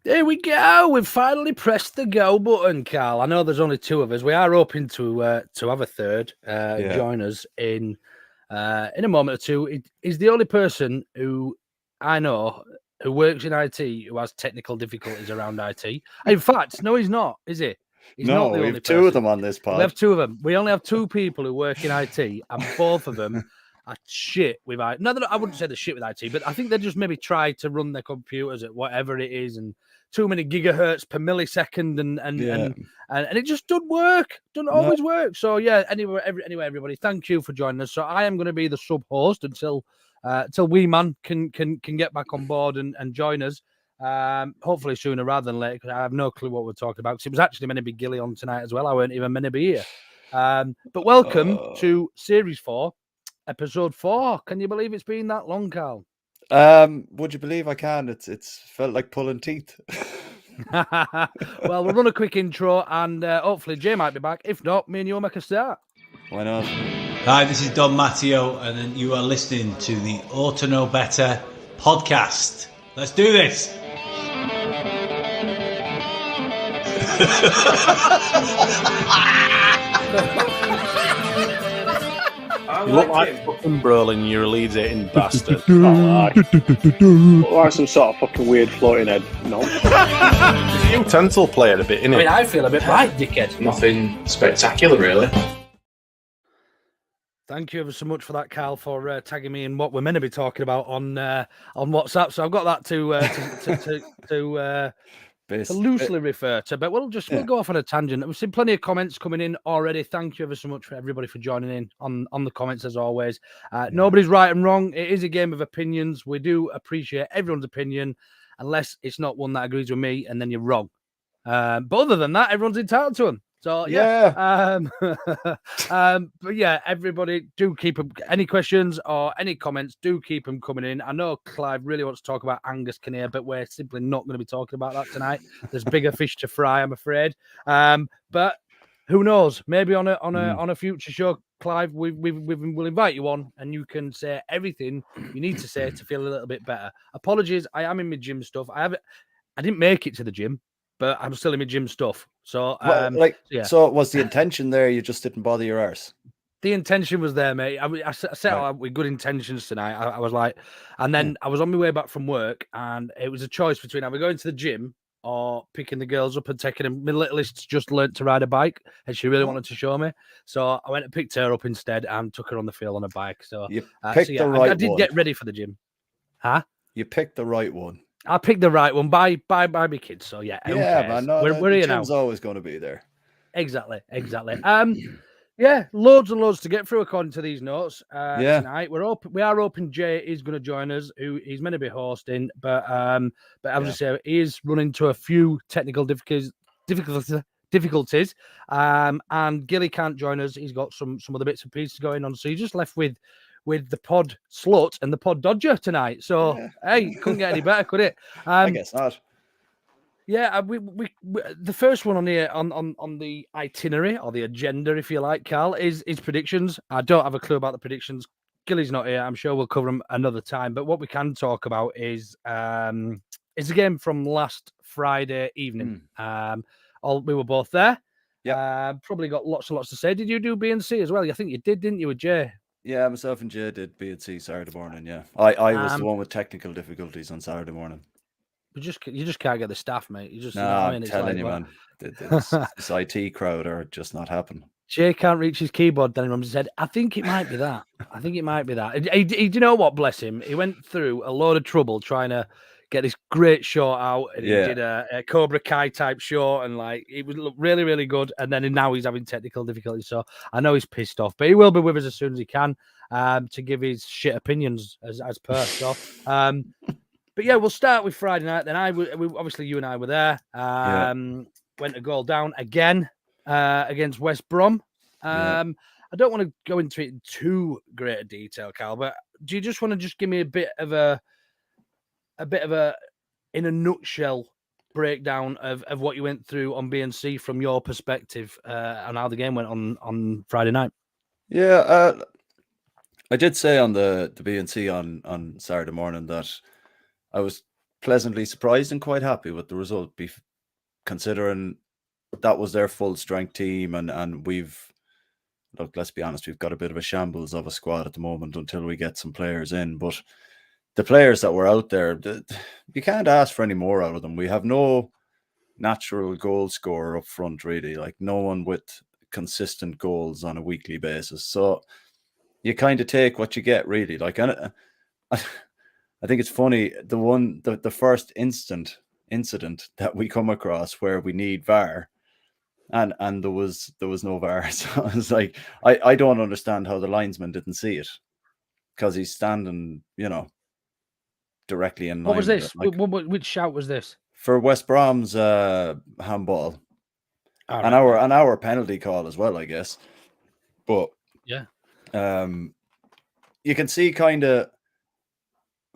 Here we go. We've finally pressed the go button, Karl. I know there's only two of us. We are hoping to have a third join us in a moment or two. He's the only person who I know who works in IT who has technical difficulties around IT. In fact, no, he's not, is he? He's not the only person. Two of them on this pod. We have two of them. We only have two people who work in IT, and both of them are shit with IT. No, I wouldn't say they're shit with IT, but I think they just maybe try to run their computers at whatever it is, and too many gigahertz per millisecond, and it just doesn't work. Doesn't always work. So yeah. Anyway, everybody, thank you for joining us. So I am going to be the sub-host until Wee Man can get back on board and join us. Hopefully sooner rather than later, because I have no clue what we're talking about. Because it was actually meant to be Gilly on tonight as well. I weren't even meant to be here. But welcome to Series 4, Episode 4. Can you believe it's been that long, Karl? Would you believe I can? It's felt like pulling teeth. Well, we'll run a quick intro, and hopefully Jay might be back. If not, me and you will make a start. Why not? Hi, this is Don Matteo, and you are listening to the Orta No Better podcast. Let's do this. You look like fucking Brolin, you're a Leeds eating bastard. Look like some sort of fucking weird floating head. No. He's a utensil player a bit, innit? I mean, I feel a bit right, dickhead. Nothing spectacular, really. Thank you ever so much for that, Karl, for tagging me in what we're meant to be talking about on WhatsApp. So I've got that to loosely refer to, but we'll go off on a tangent. We've seen plenty of comments coming in already. Thank you ever so much for everybody for joining in on the comments as always. Nobody's right and wrong. It is a game of opinions. We do appreciate everyone's opinion, unless it's not one that agrees with me, and then you're wrong. But other than that, everyone's entitled to them. So but yeah, everybody do keep them. Any questions or any comments, do keep them coming in. I know Clive really wants to talk about Angus Kinnear, but we're simply not going to be talking about that tonight. There's bigger fish to fry, I'm afraid. But who knows? Maybe on a future show, Clive, we'll invite you on, and you can say everything you need to say to feel a little bit better. Apologies, I am in my gym stuff. I didn't make it to the gym, but I'm still in my gym stuff. So, So was the intention there? You just didn't bother your arse. The intention was there, mate. I set out with good intentions tonight. I was like, and then I was on my way back from work, and it was a choice between either going to the gym or picking the girls up and taking them. My littlest just learnt to ride a bike, and she really wanted to show me. So I went and picked her up instead and took her on the field on a bike. So you picked the right one. I did get ready for the gym. Huh? You picked the right one. I picked the right one by my kids. So yeah, man. No, we're here now. Gym's always going to be there. Exactly. Yeah, loads and loads to get through according to these notes. Tonight we are hoping Jay is going to join us. Who he's meant to be hosting, but I was just saying he is running into a few technical difficulties. And Gilly can't join us. He's got some other bits and pieces going on, so he's just left with the pod slut and the pod dodger tonight. So hey, couldn't get any better, could it? I guess not. Yeah, we the first one on here on the itinerary or the agenda, if you like, Karl, is predictions. I don't have a clue about the predictions. Gilly's not here. I'm sure we'll cover them another time. But what we can talk about is a game from last Friday evening. We were both there. Yeah, probably got lots and lots to say. Did you do B and C as well? I think you did, didn't you, with Jay? Yeah, myself and Jay did B and C Saturday morning. Yeah, I was the one with technical difficulties on Saturday morning. You just can't get the staff, mate. You just I'm telling you, man. This IT crowd are just not happening. Jay can't reach his keyboard. Then he said, "I think it might be that. I think it might be that." He, do you know what? Bless him. He went through a load of trouble trying to get this great shot out, and he did a Cobra Kai type shot, and like it would look really, really good. And then now he's having technical difficulties, so I know he's pissed off, but he will be with us as soon as he can to give his shit opinions as per. So. But yeah, we'll start with Friday night. Then obviously you and I were there. Went a goal down again against West Brom. I don't want to go into it in too great a detail, Karl, but do you just want to give me a bit of a in a nutshell breakdown of what you went through on BNC from your perspective and how the game went on Friday night? Yeah, I did say on the BNC on Saturday morning that I was pleasantly surprised and quite happy with the result, considering that was their full strength team, and look, let's be honest, we've got a bit of a shambles of a squad at the moment until we get some players in. But the players that were out there, you can't ask for any more out of them. We have no natural goal scorer up front, really, like no one with consistent goals on a weekly basis. So you kind of take what you get, really. Like, I think it's funny, the first incident that we come across where we need VAR, and there was no VAR. So I was like, I don't understand how the linesman didn't see it, because he's standing, directly in line. What was this? Which shout was this? For West Brom's handball, Right. and our penalty call as well, I guess. But yeah, you can see kind of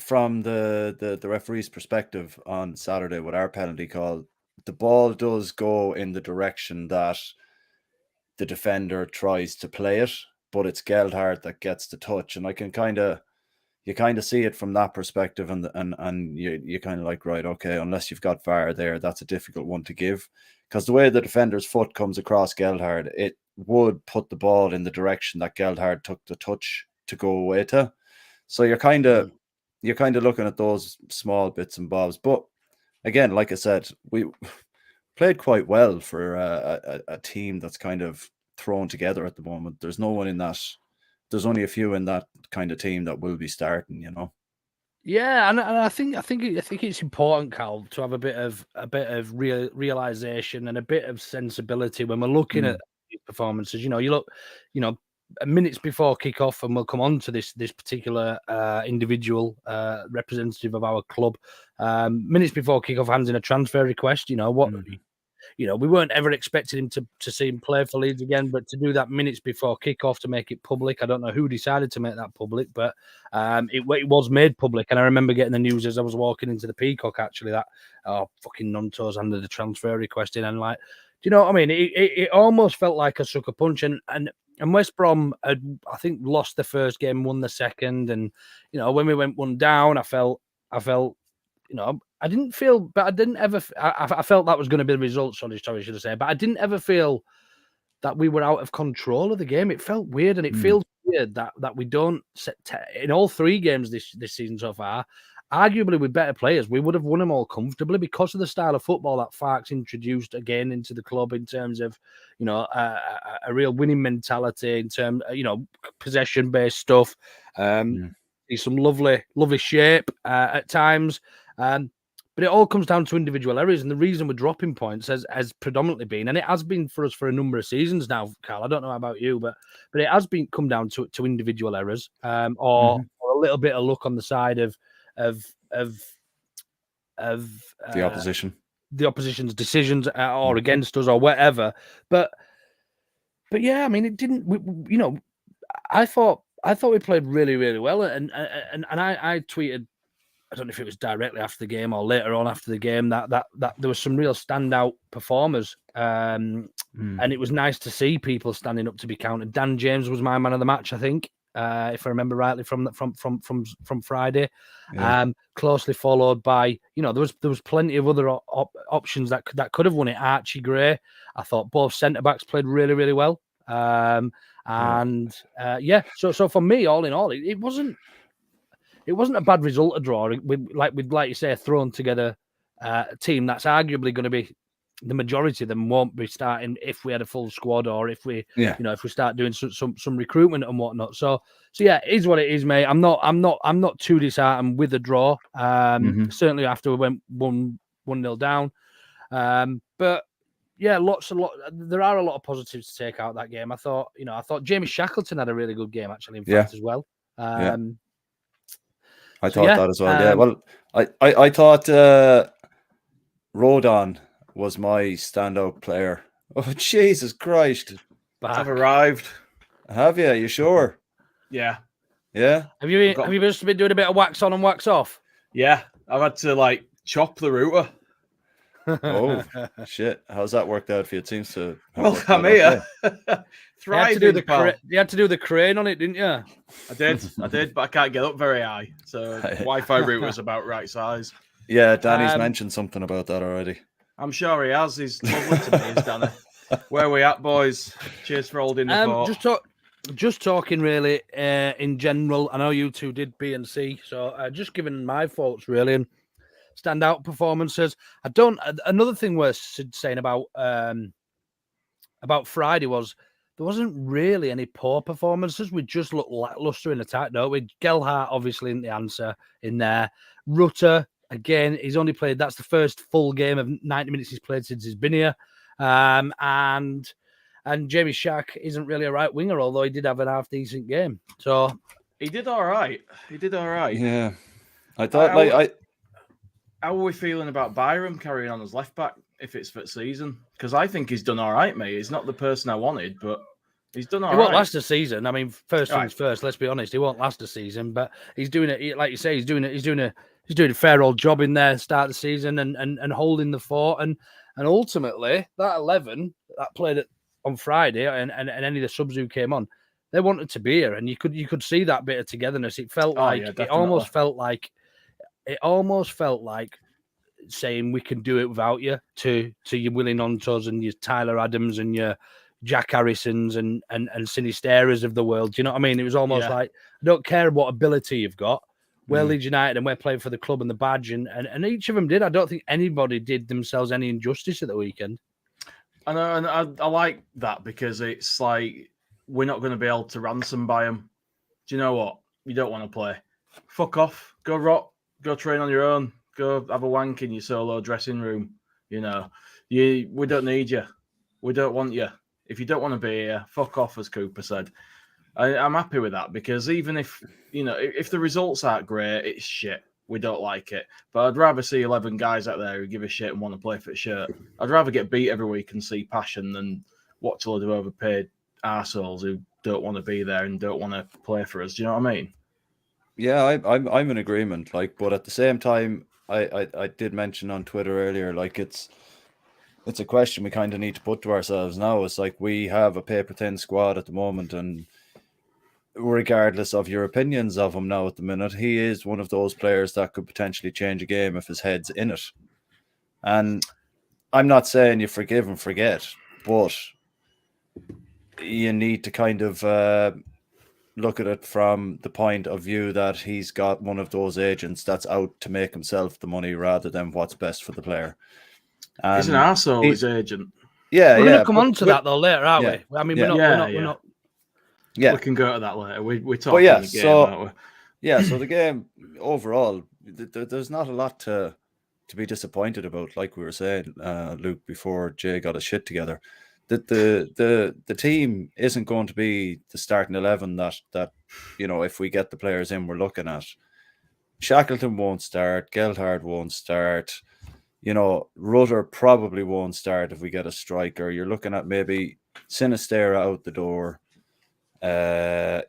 from the referee's perspective on Saturday with our penalty call, the ball does go in the direction that the defender tries to play it, but it's Geldhard that gets the touch, and I can you kind of see it from that perspective, and you kind of like, right, okay, unless you've got VAR there, that's a difficult one to give, because the way the defender's foot comes across Geldhard, it would put the ball in the direction that Geldhard took the touch to go away to. So you're kind of looking at those small bits and bobs. But again, like I said, we played quite well for a team that's kind of thrown together at the moment. There's no one in that. There's only a few in that kind of team that will be starting, Yeah, and I think it's important, Karl, to have a bit of realization and a bit of sensibility when we're looking at these performances. You look, minutes before kickoff, and we'll come on to this particular individual representative of our club. Minutes before kickoff, hands in a transfer request. We weren't ever expecting him to see him play for Leeds again, but to do that minutes before kickoff, to make it public, I don't know who decided to make that public, but it was made public. And I remember getting the news as I was walking into the Peacock, actually, that fucking Gnonto's handed the transfer request in, and like, do you know what I mean? It almost felt like a sucker punch, and West Brom had, I think, lost the first game, won the second, and when we went one down, I felt. I didn't feel, but I didn't ever. I felt that was going to be the result. Sorry, should I say? But I didn't ever feel that we were out of control of the game. It felt weird, and it feels weird that we don't in all three games this season so far. Arguably, with better players, we would have won them all comfortably because of the style of football that Farke's introduced again into the club, in terms of a real winning mentality, in terms possession based stuff. He's some lovely shape at times. But it all comes down to individual errors, and the reason we're dropping points has predominantly been, and it has been for us for a number of seasons now, Karl. I don't know about you, but it has come down to individual errors, or a little bit of luck on the side of the opposition, the opposition's decisions, or against us, or whatever. But yeah, I mean, it didn't. I thought we played really, really well, and I tweeted, I don't know if it was directly after the game or later on after the game, that there was some real standout performers, and it was nice to see people standing up to be counted. Dan James was my man of the match, I think, if I remember rightly from Friday. Yeah. Closely followed by, there was plenty of other options that could have won it. Archie Gray, I thought both centre backs played really, really well, So for me, all in all, it wasn't a bad result, a draw. With like you say, thrown together a team that's arguably going to be, the majority of them won't be starting if we had a full squad, or if we start doing some recruitment and whatnot. So yeah, it is what it is, mate. I'm not too disheartened with the draw. Certainly after we went 1-0 down. But yeah, there are a lot of positives to take out that game. I thought Jamie Shackleton had a really good game, actually, in fact, as well. I thought that as well. Well, I thought Rodon was my standout player. Oh, Jesus Christ! I've arrived. Have you? You sure? Yeah. Yeah. Have you just been doing a bit of wax on and wax off? Yeah, I've had to chop the router. Oh shit! How's that worked out for you? It seems to. Well, I'm here. You had to do the crane on it, didn't you? I did, but I can't get up very high. So Wi-Fi router's about right size. Yeah, Danny's mentioned something about that already. I'm sure he has. He's lovely to me, is Danny. Where we at, boys? Cheers for holding the fort. Just talking really in general. I know you two did B and C, so just giving my thoughts really and standout performances. Another thing worth saying about Friday was there wasn't really any poor performances. We just looked lackluster in attack, though. With Gelhardt obviously in the answer in there. Rutter again, he's only played. That's the first full game of 90 minutes he's played since he's been here. And Jamie Shack isn't really a right winger, although he did have an half decent game. So he did all right. Yeah, I thought how are we feeling about Byram carrying on as left back if it's for the season? Because I think he's done all right, mate. He's not the person I wanted, but he's done all right. He won't last a season. I mean, first things first. Let's be honest. He won't last a season, but he's doing it. Like you say, he's doing a fair old job in there. Start the season and holding the fort and ultimately that 11 that played on Friday and any of the subs who came on, they wanted to be here, and you could see that bit of togetherness. It felt it almost felt like saying we can do it without you to your Willy Gnontos and your Tyler Adams and your Jack Harrisons and Sinisteras of the world. Do you know what I mean? It was almost like, I don't care what ability you've got. We're Leeds United and we're playing for the club and the badge, and each of them did. I don't think anybody did themselves any injustice at the weekend. And I like that because it's like we're not going to be able to ransom by them. Do you know what? You don't want to play. Fuck off. Go rot. Go train on your own. Go have a wank in your solo dressing room. You know, we don't need you. We don't want you. If you don't want to be here, fuck off, as Cooper said. I'm happy with that because even if the results aren't great, it's shit. We don't like it. But I'd rather see 11 guys out there who give a shit and want to play for the shirt. I'd rather get beat every week and see passion than watch a load of overpaid arseholes who don't want to be there and don't want to play for us. Do you know what I mean? Yeah, I'm in agreement. But at the same time, I did mention on Twitter earlier, it's a question we kind of need to put to ourselves now. It's like we have a paper thin squad at the moment, and regardless of your opinions of him now at the minute, he is one of those players that could potentially change a game if his head's in it. And I'm not saying you forgive and forget, but you need to kind of look at it from the point of view that he's got one of those agents that's out to make himself the money rather than what's best for the player. And he's an arsehole, his agent. Yeah, we're going to come on to that though later, aren't we? I mean, we're not. Yeah, we can go to that later. We're talking the game, aren't we? Yeah, so the game overall, there's not a lot to be disappointed about. Like we were saying, Luke, before Jay got his shit together, the team isn't going to be the starting 11 that if we get the players in, we're looking at. Shackleton won't start. Gelhardt won't start. Rutter probably won't start if we get a striker. You're looking at maybe Sinistera out the door.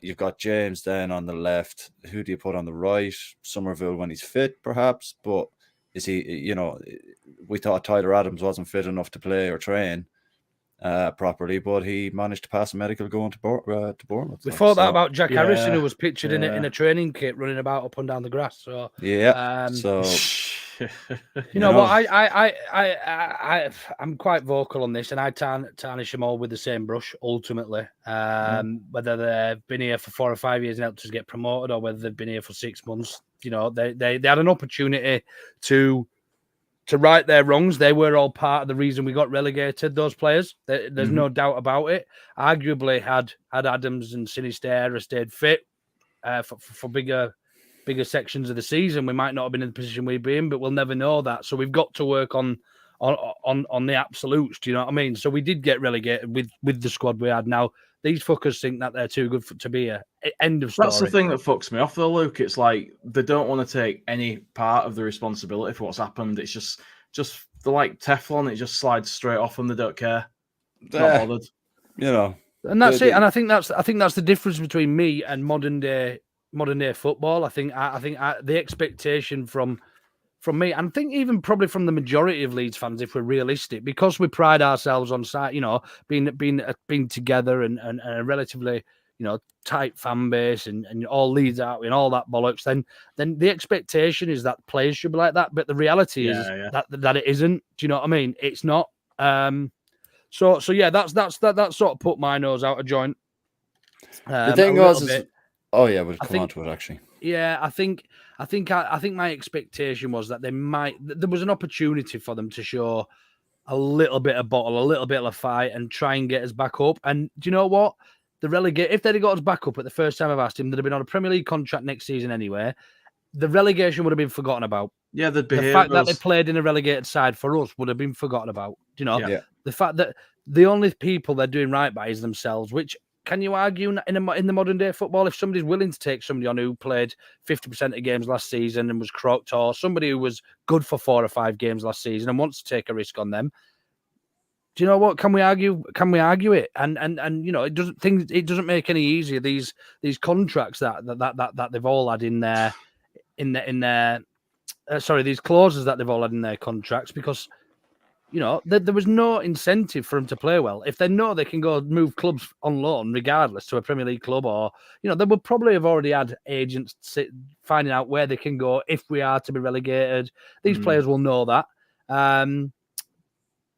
You've got James then on the left. Who do you put on the right? Somerville when he's fit, perhaps. But is he? We thought Tyler Adams wasn't fit enough to play or train properly, but he managed to pass a medical going to Bournemouth. We thought that about Jack Harrison, who was pictured in a training kit running about up and down the grass. So you know what? I'm quite vocal on this, and I tarnish them all with the same brush. Ultimately, whether they've been here for 4 or 5 years and helped us get promoted, or whether they've been here for 6 months, they had an opportunity to right their wrongs. They were all part of the reason we got relegated. Those players, there's no doubt about it. Arguably, had Adams and Sinisterra stayed fit for bigger sections of the season, we might not have been in the position we'd be in, but we'll never know that. So we've got to work on the absolutes. Do you know what I mean? So we did get relegated with the squad we had. Now these fuckers think that they're too good to be here. End of story. That's the thing that fucks me off, though, Luke. It's like they don't want to take any part of the responsibility for what's happened. It's just they're like Teflon. It just slides straight off them. They don't care. Not bothered. And that's it. And I think that's the difference between me and modern day football. I think the expectation from me, and I think even probably from the majority of Leeds fans, if we're realistic, because we pride ourselves on being together and a relatively tight fan base and all Leeds out and all that bollocks, then the expectation is that players should be like that. But the reality is that it isn't. Do you know what I mean? It's not. So yeah, that's sort of put my nose out of joint. The thing was, we'll come on to it actually. Yeah, I think my expectation was that there was an opportunity for them to show a little bit of bottle, a little bit of fight, and try and get us back up. And do you know what? If they'd got us back up at the first time I've asked him, they'd have been on a Premier League contract next season anyway. The relegation would have been forgotten about. Yeah, the fact that they played in a relegated side for us would have been forgotten about. Do you know? Yeah. The fact that the only people they're doing right by is themselves, which can you argue in the modern day football, if somebody's willing to take somebody on who played 50% of games last season and was croaked, or somebody who was good for 4 or 5 games last season and wants to take a risk on them, do you know what? Can we argue? Can we argue it? And it doesn't make any easier these contracts that they've all had in their these clauses that they've all had in their contracts, because there was no incentive for them to play well. If they know they can go move clubs on loan regardless to a Premier League club, or they would probably have already had agents finding out where they can go if we are to be relegated. These players will know that.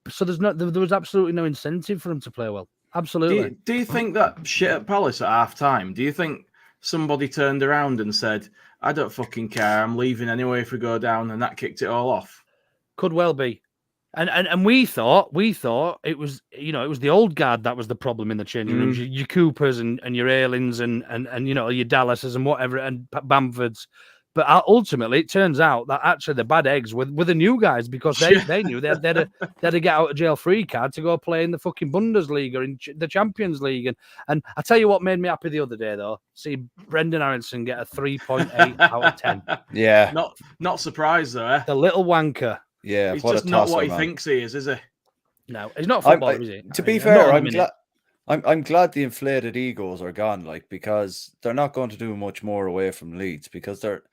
So there was absolutely no incentive for them to play well. Absolutely. Do you think that shit at Palace at half time? Do you think somebody turned around and said, "I don't fucking care, I'm leaving anyway if we go down," and that kicked it all off? Could well be. And we thought it was it was the old guard that was the problem in the changing rooms. Your Coopers and your Aylins and your Dallases and whatever and Bamfords. But ultimately, it turns out that actually the bad eggs were the new guys, because they knew they had to get out of jail free card to go play in the fucking Bundesliga, in the Champions League. And I tell you what made me happy the other day, though, see Brendan Aronson get a 3.8 out of 10. Yeah. Not surprised, though, eh? The little wanker. Yeah, he's just not what he thinks he is he? No, he's not a footballer, is he? To be fair, I'm glad the inflated egos are gone, because they're not going to do much more away from Leeds, because they're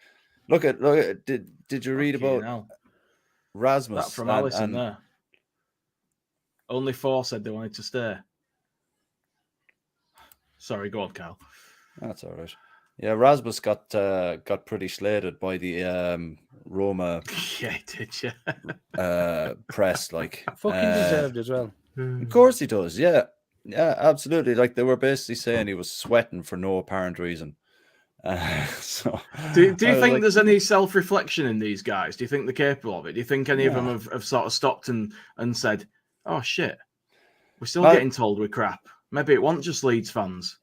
look at did you read about Rasmus that from Allison there? Only 4 said they wanted to stay. Sorry, go on, Karl. That's all right. Yeah, Rasmus got pretty slated by the Roma. Yeah, did you? Press, fucking deserved as well. Of course he does. Yeah, absolutely. They were basically saying he was sweating for no apparent reason. So, do you think there's any self-reflection in these guys? Do you think they're capable of it? Do you think any of them have sort of stopped and said, "Oh shit, we're still getting told we're crap"? Maybe it wasn't just Leeds fans.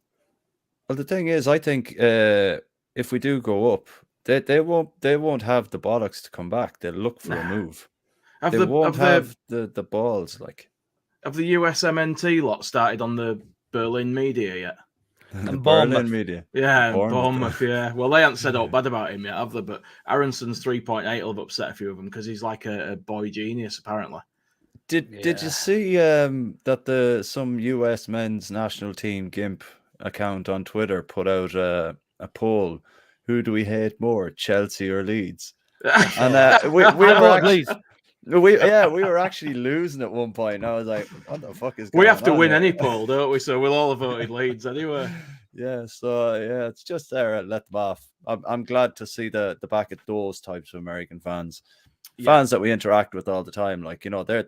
Well, the thing is, I think if we do go up, they won't have the bollocks to come back. They'll look for a move. They won't have the balls. Have the USMNT lot started on the Berlin media yet? The Berlin media. Yeah, Bournemouth, yeah. Well, they haven't said all bad about him yet, have they? But Aronson's 3.8 will have upset a few of them, because he's like a boy genius, apparently. Did you see that some US men's national team GIMP account on Twitter put out a poll? Who do we hate more, Chelsea or Leeds? And we were actually losing at one point. And I was like, what the fuck is going on? We have to win any poll, don't we? So we'll all have voted Leeds anyway. Yeah, so it's just there. Let them off. I'm glad to see the back at those types of American fans. Fans that we interact with all the time,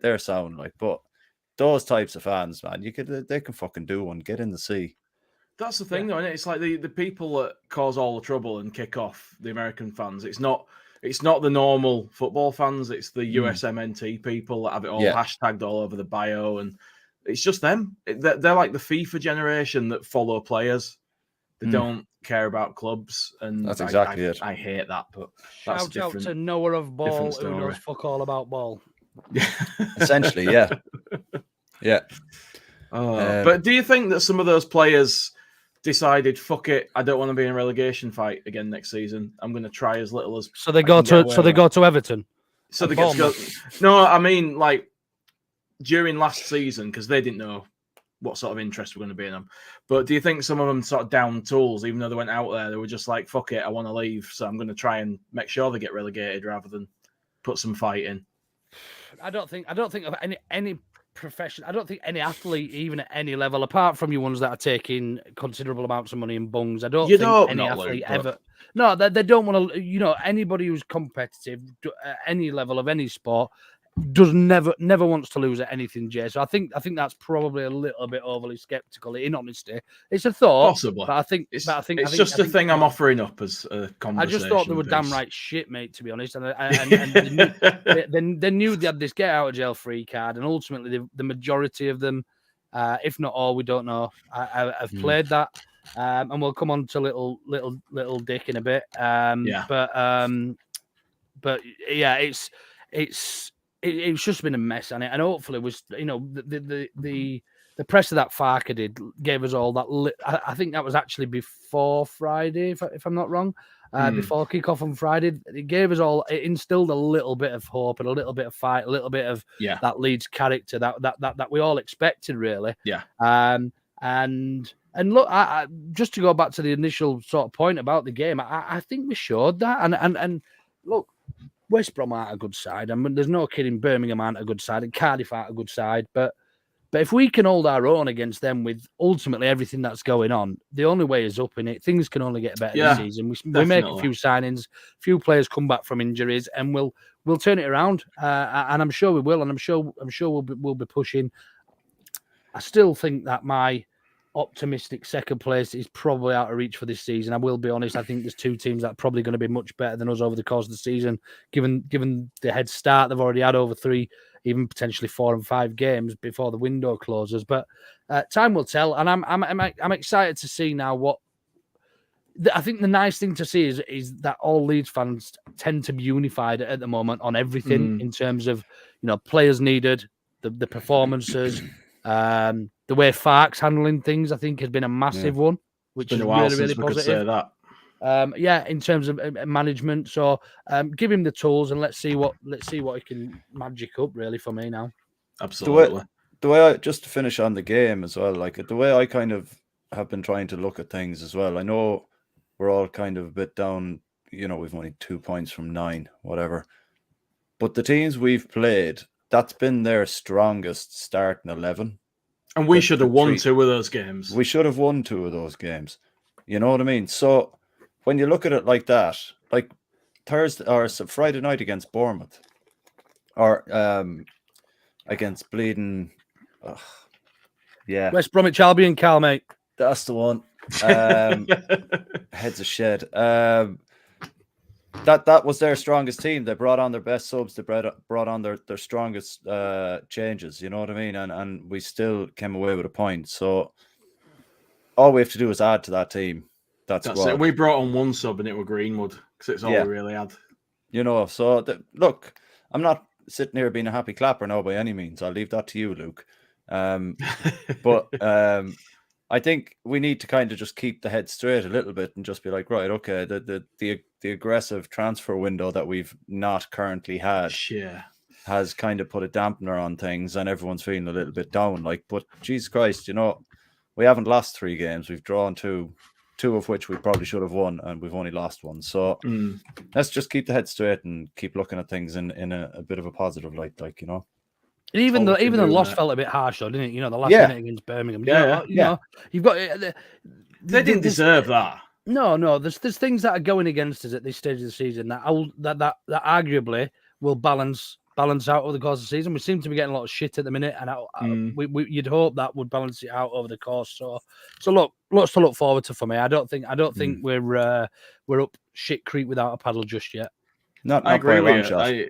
they're sound, but those types of fans, man, they can fucking do one. Get in the sea. That's the thing, though, isn't it? It's like the people that cause all the trouble and kick off the American fans. It's not the normal football fans. It's the USMNT people that have it all hashtagged all over the bio, and it's just them. They're like the FIFA generation that follow players. They don't care about clubs, and that's exactly it. I hate that. But that's shout out to knower of ball who knows fuck all about ball. Essentially, yeah. But do you think that some of those players decided, fuck it, I don't want to be in a relegation fight again next season, I'm going to try as little as so they go to Everton? So they get to go. No, I mean, during last season, because they didn't know what sort of interest were going to be in them. But do you think some of them sort of down tools, even though they went out there, they were just like, fuck it, I want to leave, so I'm going to try and make sure they get relegated rather than put some fight in? I don't think of any professional. I don't think any athlete, even at any level, apart from you ones that are taking considerable amounts of money in bungs, I don't think any athlete ever. No, they don't want to. You know, anybody who's competitive at any level of any sport never wants to lose at anything, Jay. So I think that's probably a little bit overly skeptical. In honesty, it's a thought, possibly. But I think it's just a thing I'm offering up as a conversation. I just thought they were damn right shit, mate. To be honest, and they knew they had this get out of jail free card, and ultimately the majority of them, if not all, we don't know, have played that. And we'll come on to little Dick in a bit. But yeah, it's just been a mess, and hopefully was, you know, the press that Farker did gave us all that. I think that was actually before Friday, if I'm not wrong. Before kickoff on Friday, it gave us all. It instilled a little bit of hope and a little bit of fight, a little bit of that Leeds character that we all expected, really. Yeah. And look, I just to go back to the initial sort of point about the game, I think we showed that. And look, West Brom aren't a good side. I mean, there's no kidding Birmingham aren't a good side and Cardiff aren't a good side. But if we can hold our own against them with ultimately everything that's going on, the only way is up in it. Things can only get better this season. We make a few signings, a few players come back from injuries, and we'll turn it around. And I'm sure we will. And I'm sure we'll be pushing. I still think that my optimistic second place is probably out of reach for this season. I will be honest. I think there's two teams that are probably going to be much better than us over the course of the season, given the head start they've already had over 3, even potentially 4 and 5 games before the window closes. But time will tell, and I'm excited to see now what. I think the nice thing to see is that all Leeds fans tend to be unified at the moment on everything in terms of, you know, players needed, the performances. The way Fark's handling things, I think, has been a massive one, which is really positive. In terms of management. So give him the tools and let's see what he can magic up. Really, for me now. Absolutely. The way I just to finish on the game as well, like the way I kind of have been trying to look at things as well. I know we're all kind of a bit down. You know, we've only 2 points from 9, whatever. But the teams we've played, that's been their strongest starting 11. And we should have won 2 of those games. We should have won 2 of those games. You know what I mean? So when you look at it like that, like Thursday or Friday night against Bournemouth, or against Bleeding, West Bromwich Albion, Karl, mate. That's the one. Heads of shed. That was their strongest team. They brought on their best subs. They brought on their strongest changes. You know what I mean? And we still came away with a point. So all we have to do is add to that team. That's it. We brought on one sub and it was Greenwood because it's all we really had. You know, so look, I'm not sitting here being a happy clapper now by any means. I'll leave that to you, Luke. But I think we need to kind of just keep the head straight a little bit and just be like, right, okay, the aggressive transfer window that we've not currently had has kind of put a dampener on things and everyone's feeling a little bit down. Like, but Jesus Christ, you know, we haven't lost 3 games. We've drawn 2 of which we probably should have won, and we've only lost 1. So let's just keep the head straight and keep looking at things in a bit of a positive light, like, you know. Even the loss felt a bit harsh, though, didn't it? You know, the last minute against Birmingham. You know, you've got they didn't deserve that. No. There's things that are going against us at this stage of the season that arguably will balance out over the course of the season. We seem to be getting a lot of shit at the minute, and you'd hope that would balance it out over the course. So look, lots to look forward to for me. I don't think we're up shit creek without a paddle just yet. I agree with you.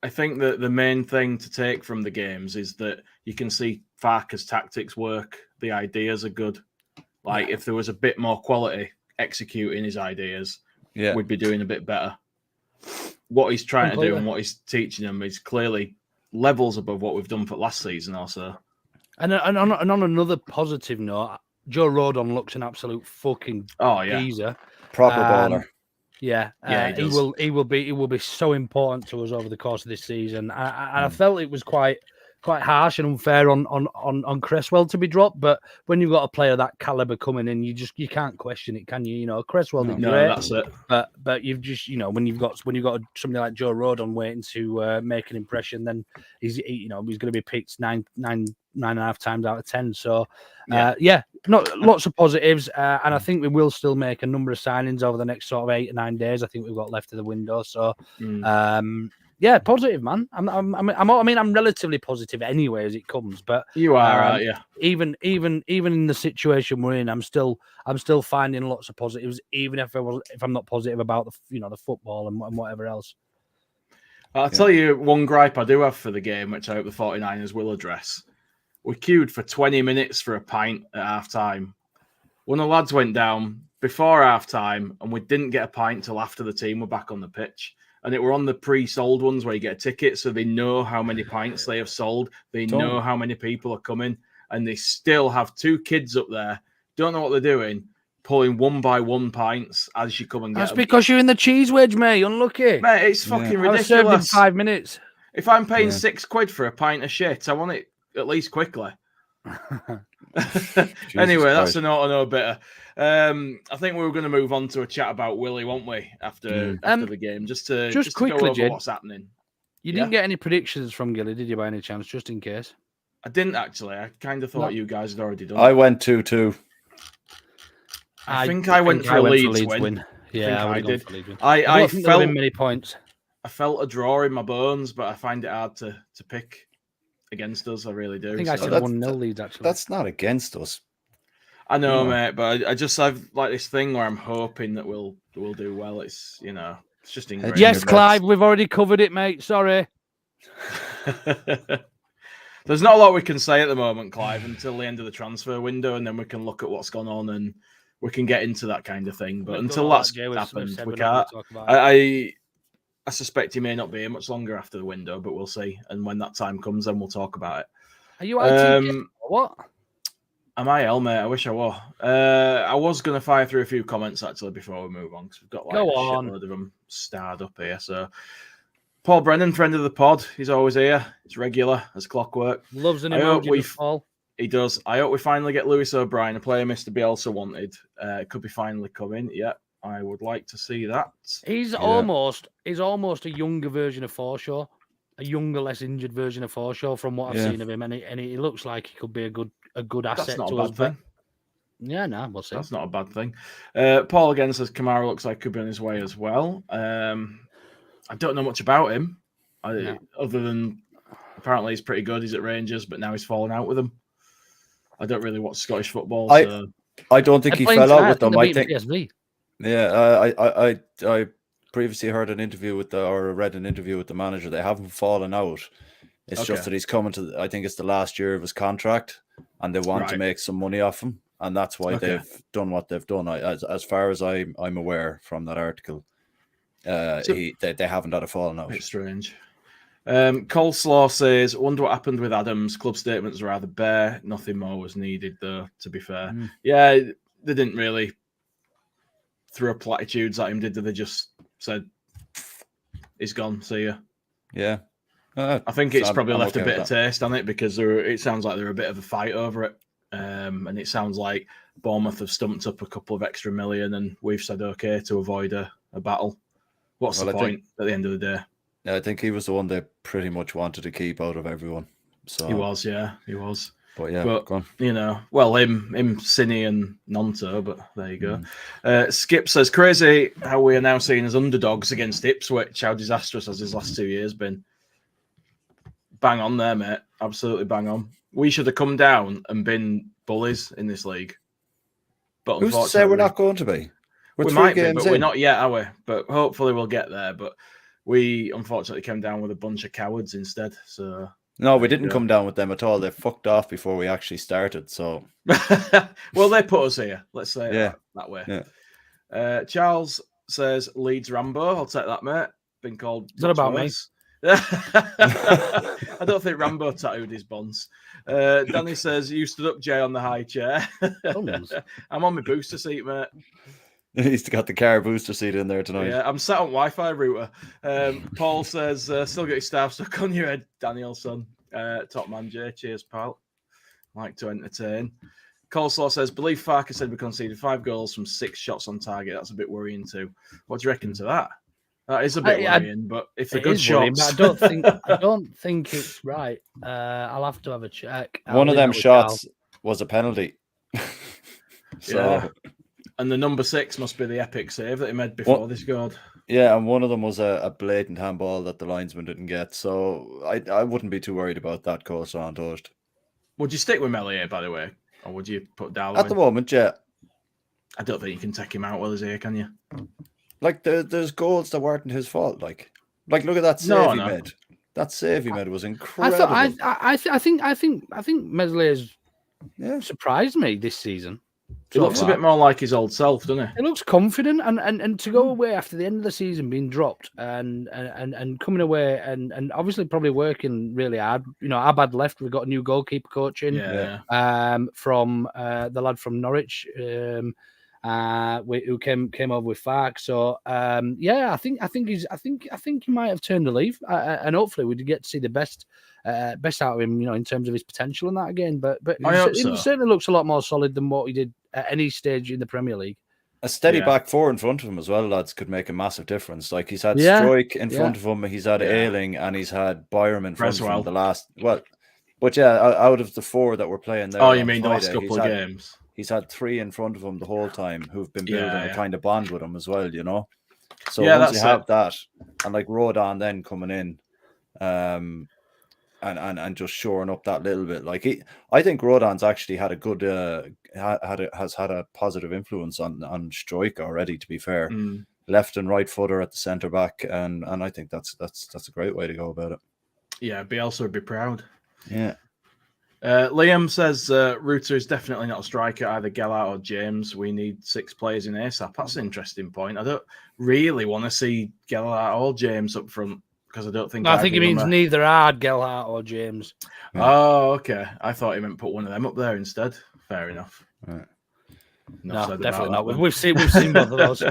I think that the main thing to take from the games is that you can see Farker's tactics work. The ideas are good. Like, if there was a bit more quality executing his ideas, we'd be doing a bit better. What he's trying to do and what he's teaching them is clearly levels above what we've done for last season also. And on another positive note, Joe Rodon looks an absolute fucking geezer. Proper baller. He will be so important to us over the course of this season. I felt it was quite harsh and unfair on Cresswell to be dropped. But when you've got a player that caliber coming in, you can't question it, can you? You know, Cresswell did great. That's it. But you've just, you know, when you've got somebody like Joe Rodon waiting to make an impression, then he's going to be picked 9.5 times out of 10. So lots of positives, and I think we will still make a number of signings over the next sort of 8 or 9 days. I think we've got left of the window. So positive, man. I'm relatively positive anyway as it comes. But you are, aren't you? Even in the situation we're in, I'm still finding lots of positives, even if I'm not positive about the football and whatever else. I'll tell you one gripe I do have for the game, which I hope the 49ers will address. We queued for 20 minutes for a pint at half-time. One of the lads went down before half-time, and we didn't get a pint till after the team were back on the pitch. And it were on the pre-sold ones where you get a ticket, so they know how many pints they have sold. They know how many people are coming, and they still have 2 kids up there, don't know what they're doing, pulling 1 by 1 pints as you come and get them. That's because you're in the cheese wedge, mate. Unlucky. Mate, it's fucking ridiculous. I served in 5 minutes. If I'm paying £6 for a pint of shit, I want it at least quickly. Anyway, that's an auto bitter. I think we were going to move on to a chat about Willy, won't we? After the game, just quickly, go over Jed, what's happening. You didn't get any predictions from Gilly, did you, by any chance? Just in case. I didn't actually. I kind of thought you guys had already done. I went 2-2. I think I went for a Leeds win. Yeah, I did. I felt many points. I felt a draw in my bones, but I find it hard to pick against us. I really do. I think I said 1-0 Leeds, actually. That's not against us. I know, mate, but I've like this thing where I'm hoping that we'll do well. It's it's just ingrained. Yes, Clive, we've already covered it, mate. Sorry. There's not a lot we can say at the moment, Clive, until the end of the transfer window, and then we can look at what's gone on and we can get into that kind of thing. But until that's happened, we can't. I suspect he may not be here much longer after the window, but we'll see. And when that time comes, then we'll talk about it. Are you IT? What? Am I L, mate? I wish I were. I was going to fire through a few comments, actually, before we move on, because we've got a shitload of them starred up here. So, Paul Brennan, friend of the pod, he's always here. He's regular, as clockwork. Loves an emoji, Paul. He does. I hope we finally get Lewis O'Brien, a player Mr. Bielsa wanted. Could be finally coming. Yeah, I would like to see that. He's almost a younger version of Forshaw, a younger, less injured version of Forshaw from what I've seen of him, and he looks like he could be a good asset. That's not to a us. bad thing. Yeah, no, we'll see. That's not a bad thing. Paul again says Kamara looks like he could be on his way as well. I don't know much about him, other than apparently he's pretty good. He's at Rangers, but now he's fallen out with them. I don't really watch Scottish football. I don't think he fell out with them. I think. PSV. Yeah, I previously heard an interview read an interview with the manager. They haven't fallen out. It's just that he's coming to. I think it's the last year of his contract, and they want to make some money off him, and that's why they've done what they've done. As far as I'm aware from that article, they haven't had a falling out. It's strange. Coleslaw says, wonder what happened with Adams. Club statements were rather bare. Nothing more was needed, though, to be fair. Yeah, they didn't really throw platitudes at him, did they? They just said, he's gone, see ya. Yeah. I think it's probably left a bit of taste on it because it sounds like they're a bit of a fight over it. And it sounds like Bournemouth have stumped up a couple of extra million and we've said okay to avoid a battle. What's the point at the end of the day? Yeah, I think he was the one they pretty much wanted to keep out of everyone. So he was, he was. But yeah, but go on. Him, Cine and Gnonto, but there you go. Skip says, crazy how we are now seen as underdogs against Ipswich. How disastrous has his last 2 years been? Bang on there, mate. Absolutely bang on. We should have come down and been bullies in this league. But who's to say we're not going to be? We might be, but we're not yet, are we? But hopefully we'll get there. But we unfortunately came down with a bunch of cowards instead. So no, we didn't come down with them at all. They fucked off before we actually started. So well, they put us here. Let's say that way. Yeah. Charles says Leeds Rambo. I'll take that, mate. Been called. Is that about me? I don't think Rambo tattooed his buns. Danny says, you stood up, Jay, on the high chair. I'm on my booster seat, mate. He's got the car booster seat in there tonight. Yeah, I'm sat on Wi-Fi router. Paul says, still got your staff stuck on your head, Daniel, son. Top man Jay, cheers, pal. Like to entertain. Coleslaw says, believe Farker said we conceded 5 goals from 6 shots on target. That's a bit worrying too. What do you reckon to that? That is a bit worrying, but if they're good shots, but I don't think it's right. I'll have to have a check. One of them shots was a penalty. Yeah. And the number 6 must be the epic save that he made before they scored. Yeah, and one of them was a blatant handball that the linesman didn't get. So I wouldn't be too worried about that coleslaw on toast. Would you stick with Melier, by the way? Or would you put Darwin? At the moment, yeah. I don't think you can take him out while he's here, can you? Like there's goals that weren't his fault. Like look at that save he made. That save he made was incredible. I think Meslier's surprised me this season. He looks a bit more like his old self, doesn't he? He looks confident, and to go away after the end of the season being dropped and coming away and obviously probably working really hard. You know, Abad left. We got a new goalkeeper coach in, from the lad from Norwich, who came over with Fark. So I think he might have turned a leaf, and hopefully we get to see the best out of him. You know, in terms of his potential in that again. But he certainly looks a lot more solid than what he did at any stage in the Premier League. A steady back four in front of him as well, lads, could make a massive difference. Like he's had Struijk in front of him, he's had Ayling, and he's had Byram in front of him the last. Well, but out of the 4 that were playing there. Oh, you mean the last couple of games? He's had 3 in front of him the whole time who've been building a kind of bond with him as well, you know. So once you have that, and like Rodan then coming in, and just shoring up that little bit. Like I think Rodan's actually had a good has had a positive influence on Struijk already. To be fair, left and right footer at the centre back, and I think that's a great way to go about it. Yeah, Bielsa would be proud. Yeah. Liam says Rutter is definitely not a striker, either Gellert or James. We need 6 players in ASAP. That's an interesting point. I don't really want to see Gellert or James up front because I don't think. I think he means neither are Gellert or James. Oh, okay. I thought he meant put one of them up there instead. Fair enough. Right. No, definitely not. We've seen both of those.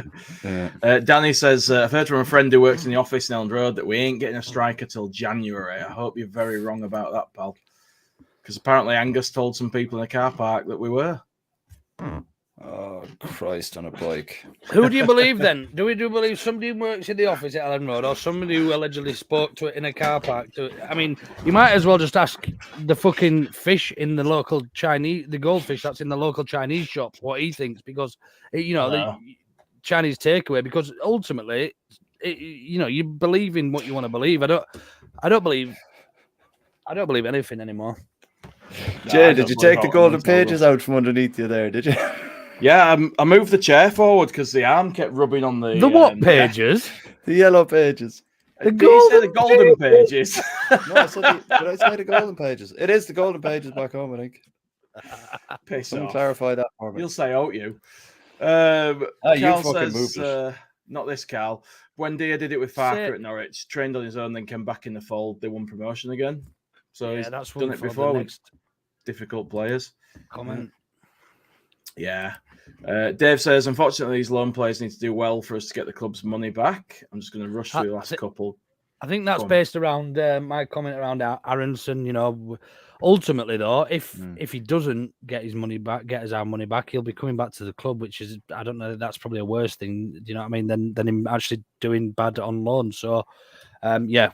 Danny says, I've heard from a friend who works in the office in Elland Road that we ain't getting a striker till January. I hope you're very wrong about that, pal. Because apparently Angus told some people in the car park that we were. Oh, Christ on a bike. Who do you believe then? Do we believe somebody who works in the office at Elland Road or somebody who allegedly spoke to it in a car park? I mean, you might as well just ask the fucking fish in the local Chinese, the goldfish that's in the local Chinese shop, what he thinks, because, the Chinese takeaway, because ultimately, you believe in what you want to believe. I don't believe anything anymore. Jay, did you take the golden pages out from underneath you there, did you? Yeah, I moved the chair forward because the arm kept rubbing on the... The what pages? The yellow pages. The golden pages. No, did I say the golden pages? It is the golden pages back home, I think. Piss Someone off. clarify that for me. You'll say, "Oh, you." You Carl fucking says, moved not this Carl. Buendia did it with Farker at Norwich, trained on his own, then came back in the fold. They won promotion again. So he's that's done it before with difficult players. Comment. Yeah. Dave says, unfortunately, these loan players need to do well for us to get the club's money back. I'm just going to rush through the last couple. I think that's based around my comment around Aronson. Ultimately, though, if he doesn't get his money back, our money back, he'll be coming back to the club, which is, I don't know, that's probably a worse thing, you know what I mean, than him actually doing bad on loan. So,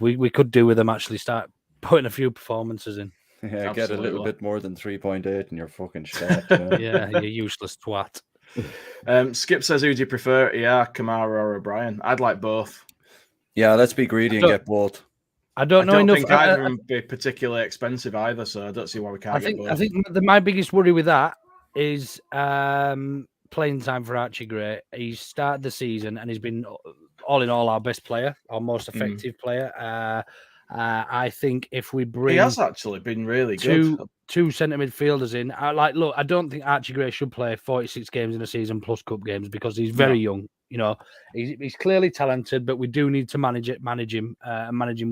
we could do with him actually start putting a few performances in. Yeah, absolutely. Get a little bit more than 3.8 in your fucking stat. Yeah, you useless twat. Skip says, who do you prefer? Yeah, Kamara or O'Brien? I'd like both. Yeah, let's be greedy and get both. I don't think either of them would be particularly expensive either, so I don't see why we can't get both. I think my biggest worry with that is playing time for Archie Gray. He's started the season and he's been all in all our best player, our most effective player. I think if we bring... He has actually been really good. Two centre midfielders in. I don't think Archie Gray should play 46 games in a season plus cup games because he's very young. You know, he's clearly talented, but we do need to manage him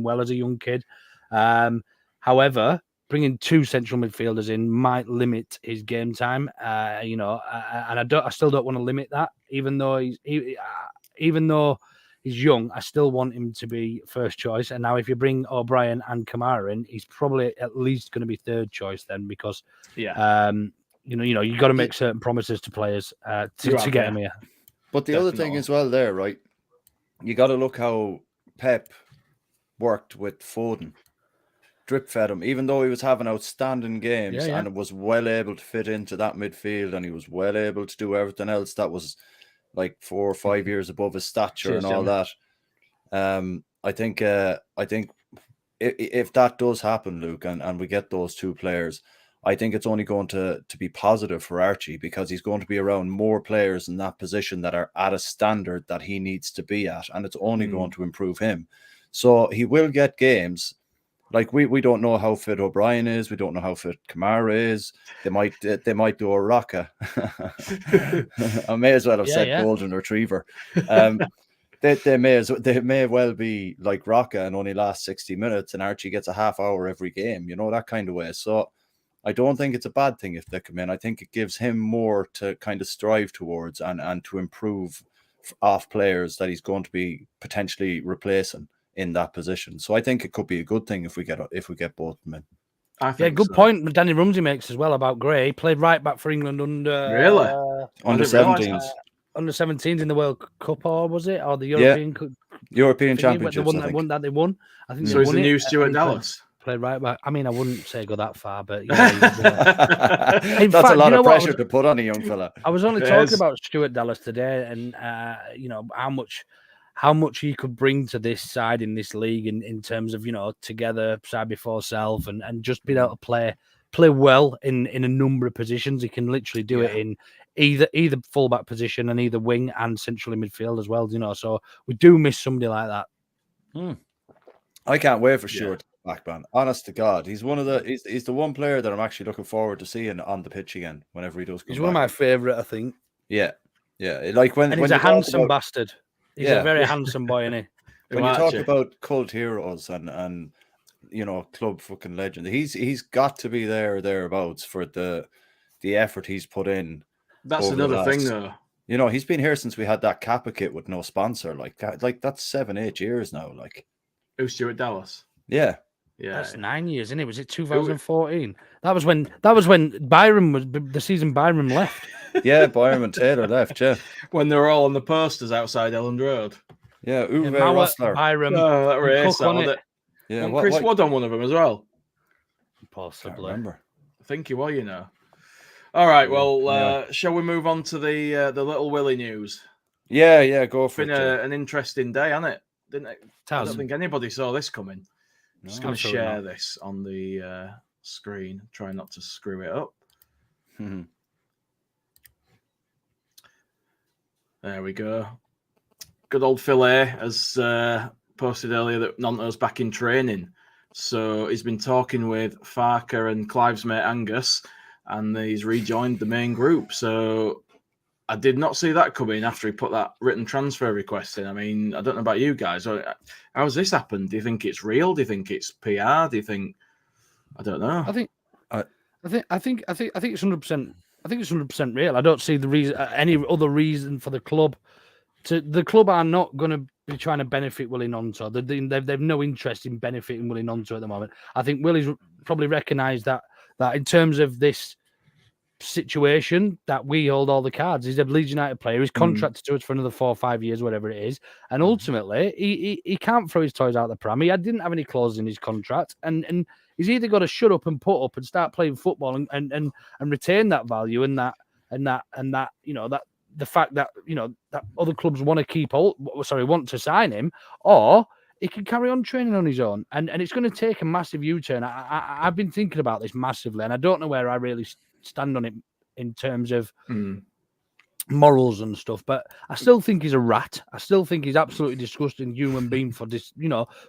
well as a young kid. However, bringing 2 central midfielders in might limit his game time. And I still don't want to limit that, even though he's young. I still want him to be first choice. And now if you bring O'Brien and Kamara in, he's probably at least going to be third choice then, because you got to make certain promises to players to get him here. But the other thing as well there, right? You got to look how Pep worked with Foden. Drip fed him, even though he was having outstanding games and was well able to fit into that midfield, and he was well able to do everything else that was like 4 or 5 years above his stature and all that. I think if that does happen, Luke, and we get those two players, I think it's only going to be positive for Archie, because he's going to be around more players in that position that are at a standard that he needs to be at, and it's only going to improve him. So he will get games. Like we don't know how fit O'Brien is. We don't know how fit Kamara is. They might do a Raka. I may as well have said golden retriever. They may well be like Raka and only last 60 minutes, and Archie gets a half hour every game. You know, that kind of way. So I don't think it's a bad thing if they come in. I think it gives him more to kind of strive towards and to improve off players that he's going to be potentially replacing in that position. So I think it could be a good thing if we get both of them in. I think good point Danny Rumsey makes as well about Gray. He played right back for England under under 17s. Under 17s in the World Cup, or was it? Or the European European Championships. The one that they won. I think so. He's the new Stuart Dallas. Played right back. I mean, I wouldn't say go that far, but that's a lot of pressure to put on a young fella. I was only talking about Stuart Dallas today, and how much he could bring to this side in this league in terms of, together, side before self, and just being able to play well in a number of positions. He can literally do it in either fullback position and either wing and central midfield as well. So we do miss somebody like that. I can't wait for Stuart back, man. Honest to God, he's he's the one player that I'm actually looking forward to seeing on the pitch again whenever he does come He's back. one of my favourite, I think. Yeah. Like when he's a handsome bastard. He's a very handsome boy, isn't he? When you talk about cult heroes and club fucking legend, he's got to be there or thereabouts for the effort he's put in. That's another thing, though. He's been here since we had that Kappa kit with no sponsor. Like that's 7-8 years now. Like, who's Stuart Dallas? Yeah. That's 9 years, isn't it? Was it 2014? That was when Byron was the season Byron left. Yeah, Byron and Taylor left. Yeah, when they were all on the posters outside Elland Road. Yeah, Uwe Rosler. Byron. Oh, that race on it. Yeah, Chris Wood on one of them as well. Possibly. I remember. I think he was, All right, well, shall we move on to the little Willy news? Yeah, go for it. It's been an interesting day, hasn't it? I don't think anybody saw this coming. I'm just going to share this on the screen. Try not to screw it up. There we go. Good old Phil A has posted earlier that Gnonto's back in training. So he's been talking with Farker and Clive's mate Angus, and he's rejoined the main group. So I did not see that coming after he put that written transfer request in. I mean, I don't know about you guys. How has this happened? Do you think it's real? Do you think it's PR? Do you think? I don't know. I think it's 100%. I think it's 100% real. I don't see the reason, any other reason for the club. The club are not going to be trying to benefit Willy Gnonto. They've no interest in benefiting Willy Gnonto at the moment. I think Willy's probably recognised that in terms of this situation, that we hold all the cards. He's a Leeds United player. He's contracted to us for another 4 or 5 years, whatever it is. And ultimately, he can't throw his toys out the pram. He didn't have any clauses in his contract, and he's either got to shut up and put up and start playing football and retain that value and that that the fact that that other clubs want to sign him, or he can carry on training on his own. And it's going to take a massive U-turn. I've been thinking about this massively, and I don't know where I really stand on it in terms of morals and stuff, but I still think he's a rat. I still think he's absolutely disgusting human being for this,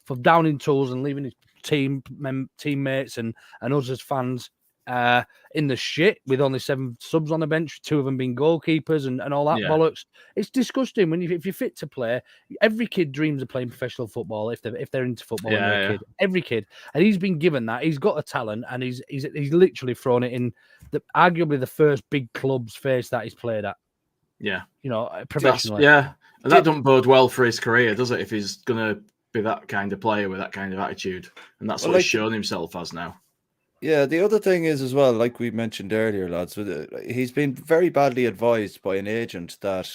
for downing tools and leaving his teammates and us as fans in the shit with only 7 subs on the bench, 2 of them being goalkeepers and all that bollocks. It's disgusting. If you're fit to play, every kid dreams of playing professional football if they're into football. Kid. Every kid, and he's been given that. He's got a talent, and he's literally thrown it in arguably the first big club's face that he's played at. Yeah, professionally. And that doesn't bode well for his career, does it? If he's going to be that kind of player with that kind of attitude, and that's what he's shown himself as now. Yeah, the other thing is as well, like we mentioned earlier, lads, he's been very badly advised by an agent that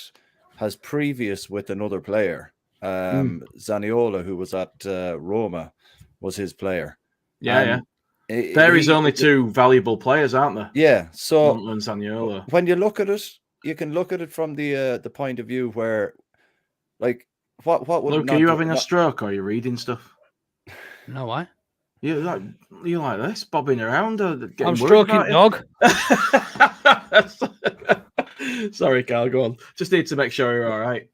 has previous with another player. Zaniola, who was at Roma, was his player. Yeah, There is only two valuable players, aren't there? Yeah, so Gnonto and Zaniola. When you look at it, you can look at it from the point of view where, like, what would Luke, are you having a stroke or are you reading stuff? No, why? You like this, bobbing around? I'm stroking, dog. Sorry, Karl, go on. Just need to make sure you're all right.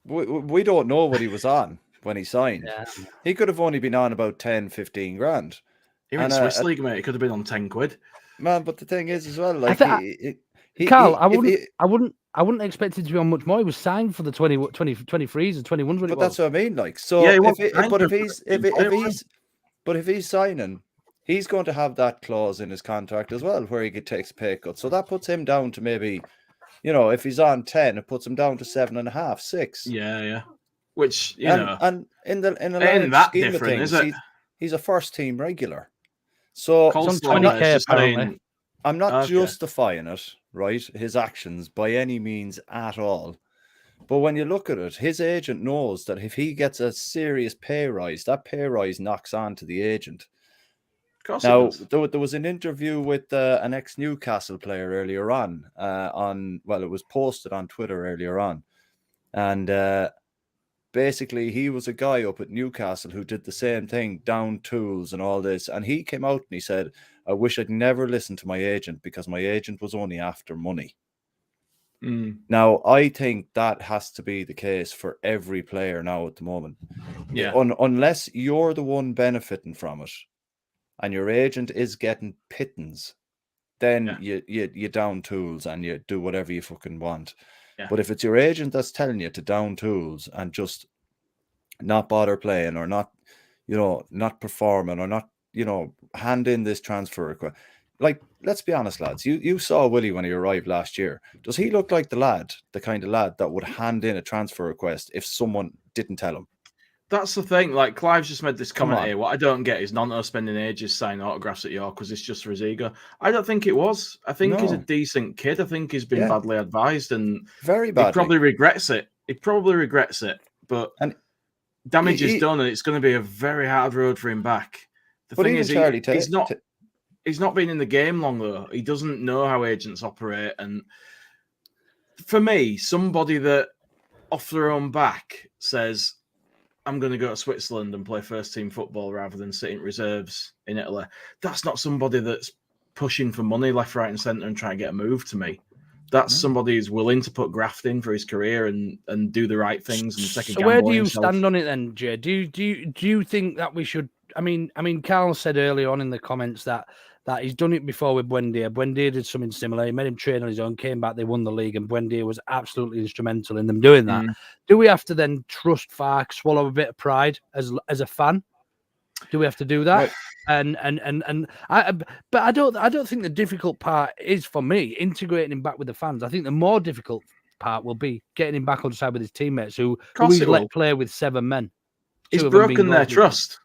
We don't know what he was on when he signed. Yeah. He could have only been on about 10, 15 grand. He went Swiss League, mate. He could have been on 10 quid. Man, but the thing is as well, like, Karl, I wouldn't expect it to be on much more. He was signed for the 23s and 21s. But that's what I mean, like, so if he's signing, he's going to have that clause in his contract as well, where he takes a pay cut. So that puts him down to maybe, if he's on 10, it puts him down to 7.5, 6. Yeah. Which and in the large scheme of things, he's a first team regular. So I'm not justifying it, right? His actions by any means at all. But when you look at it, his agent knows that if he gets a serious pay rise, that pay rise knocks on to the agent. Now, there was an interview with an ex-Newcastle player earlier on, it was posted on Twitter earlier on. And basically, he was a guy up at Newcastle who did the same thing, down tools and all this. And he came out and he said, I wish I'd never listened to my agent because my agent was only after money. Now, I think that has to be the case for every player now at the moment. Yeah. Unless you're the one benefiting from it and your agent is getting pittance, then you down tools and you do whatever you fucking want. Yeah. But if it's your agent that's telling you to down tools and just not bother playing or not, not performing or not, hand in this transfer request. Like, let's be honest, lads. You saw Willy when he arrived last year. Does he look like the kind of lad that would hand in a transfer request if someone didn't tell him? That's the thing. Like, Clive's just made this comment here. What I don't get is Gnonto spending ages signing autographs at York because it's just for his ego. I don't think it was. I think he's a decent kid. I think he's been badly advised and very badly. He probably regrets it. But damage is done, and it's going to be a very hard road for him back. The thing is, he's not been in the game long, though. He doesn't know how agents operate. And for me, somebody that off their own back says, I'm going to go to Switzerland and play first team football rather than sitting reserves in Italy, that's not somebody that's pushing for money left, right and centre and trying to get a move to me. That's somebody who's willing to put graft in for his career and do the right things and take a gamble. So where do you stand on it then, Jay? Do you think that we should... I mean, Karl said earlier on in the comments that he's done it before with Buendia. Buendia did something similar. He made him train on his own, came back, they won the league, and Buendia was absolutely instrumental in them doing that. Do we have to then trust Fark, swallow a bit of pride as a fan? Do we have to do that? Right. But I don't think the difficult part is for me integrating him back with the fans. I think the more difficult part will be getting him back on the side with his teammates who he's let play with 7 men. He's broken their trust.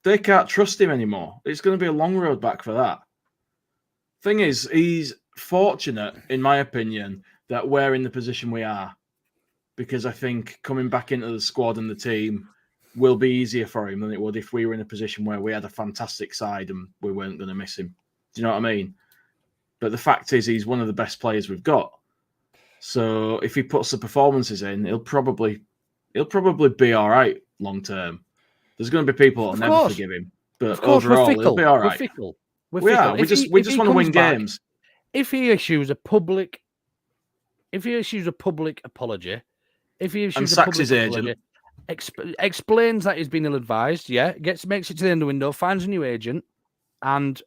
They can't trust him anymore. It's going to be a long road back for that. Thing is, he's fortunate, in my opinion, that we're in the position we are. Because I think coming back into the squad and the team will be easier for him than it would if we were in a position where we had a fantastic side and we weren't going to miss him. Do you know what I mean? But the fact is, he's one of the best players we've got. So if he puts the performances in, he'll probably be all right long term. There's going to be people that'll never forgive him, but overall, he'll be all right. We're fickle. We are. We just want to win games. If he issues a public apology, if he issues a public apology, explains that he's been ill-advised, makes it to the end of the window, finds a new agent, and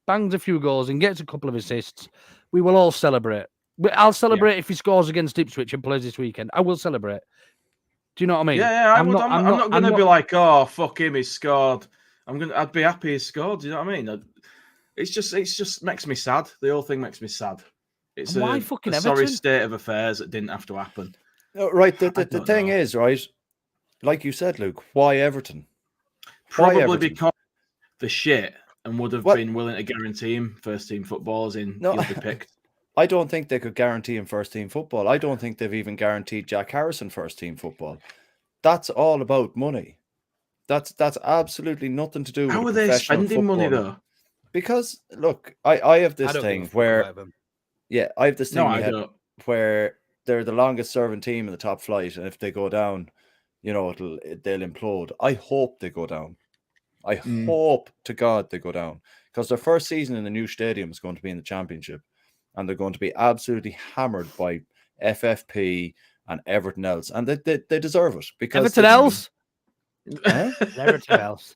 bangs a few goals and gets a couple of assists, we will all celebrate. I'll celebrate if he scores against Ipswich and plays this weekend. I will celebrate. Do you know what I mean? Yeah, I'm not going to be like, oh, fuck him, he's scored. I'd be happy he scored. Do you know what I mean? It's just makes me sad. The whole thing makes me sad. It's And why a fucking sorry Everton? state of affairs that didn't have to happen. No, right. The don't thing know. is, right, like you said, Luke, why Everton? Probably Everton? because the shit and would have What? been willing to guarantee him first team footballers in No. he'll be picked. I don't think they could guarantee him first team football. I don't think they've even guaranteed Jack Harrison first team football. That's all about money. That's absolutely nothing to do How with are they professional spending money football. though? Because look, I have I this don't thing give a fuck where about them. I have this thing No, in my I head don't. where they're the longest serving team in the top flight, and if they go down, they'll implode. I hope they go down. I hope to God they go down, because their first season in the new stadium is going to be in the Championship, and they're going to be absolutely hammered by FFP and everything else, and they deserve it because Everton else. Huh? Everton else.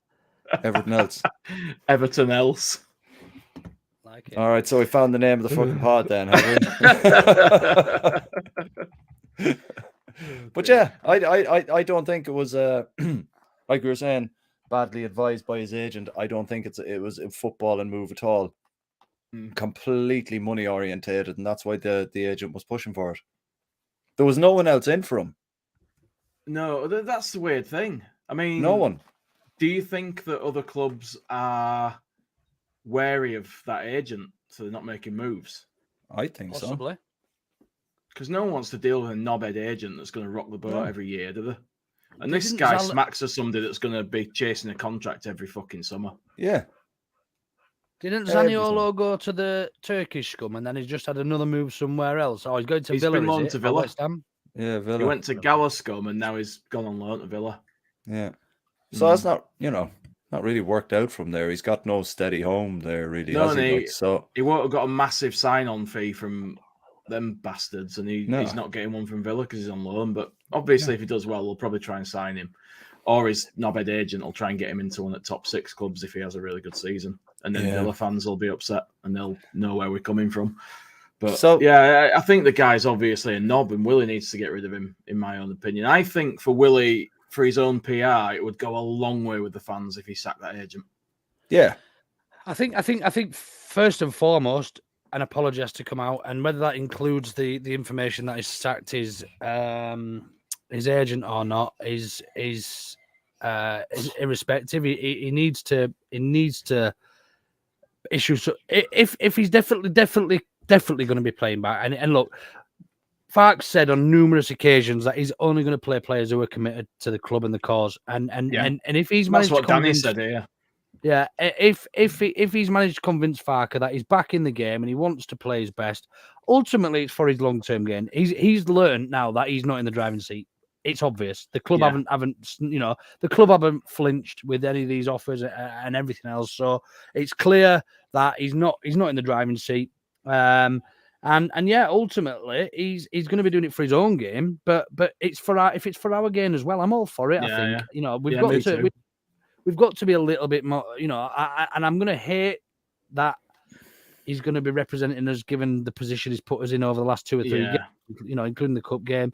Everything else. Everton else. Like it. All right, so we found the name of the fucking pod then, have we? But yeah, I don't think it was like we were saying, badly advised by his agent. I don't think it was a football and move at all. Completely money orientated, and that's why the agent was pushing for it. There was no one else in for him. No, that's the weird thing. I mean, No one. Do you think that other clubs are wary of that agent, so they're not making moves? I think Possibly. Because no one wants to deal with a knobhead agent that's going to rock the boat every year, do they? And this Didn't guy Zal- smacks of somebody that's going to be chasing a contract every fucking summer. so. Yeah. Didn't Everything. Zaniolo go to the Turkish scum and then he's just had another move somewhere else? Oh, he's going to He's Villa. been loaned Is to it? Villa. Or West Ham? Yeah, Villa. He went to Galascombe and now he's gone on loan to Villa. Yeah. So that's not really worked out from there. He's got no steady home there, really. No, has and he? he won't have got a massive sign-on fee from them bastards, and he's not getting one from Villa because he's on loan. But obviously, if he does well, they'll probably try and sign him. Or his knobhead agent will try and get him into one of the top 6 clubs if he has a really good season. And then Villa fans will be upset and they'll know where we're coming from. But I think the guy's obviously a knob and Willy needs to get rid of him, in my own opinion. I think for Willy, for his own PR, it would go a long way with the fans if he sacked that agent. Yeah. I think first and foremost, an apology has to come out, and whether that includes the information that he's sacked his agent or not is irrespective. He needs to issue. So if he's definitely going to be playing back, and look, Fark said on numerous occasions that he's only going to play players who are committed to the club and the cause, and if he's managed, that's what to Danny said here. Yeah, if he's managed to convince Farker that he's back in the game and he wants to play his best, ultimately it's for his long-term gain. He's learned now that he's not in the driving seat. It's obvious. The club haven't the club haven't flinched with any of these offers and everything else. So it's clear that he's not in the driving seat. And ultimately he's going to be doing it for his own game. But it's if it's for our gain as well, I'm all for it. I think we've got to be a little bit more, and I'm going to hate that he's going to be representing us given the position he's put us in over the last 2 or 3 games, including the cup game.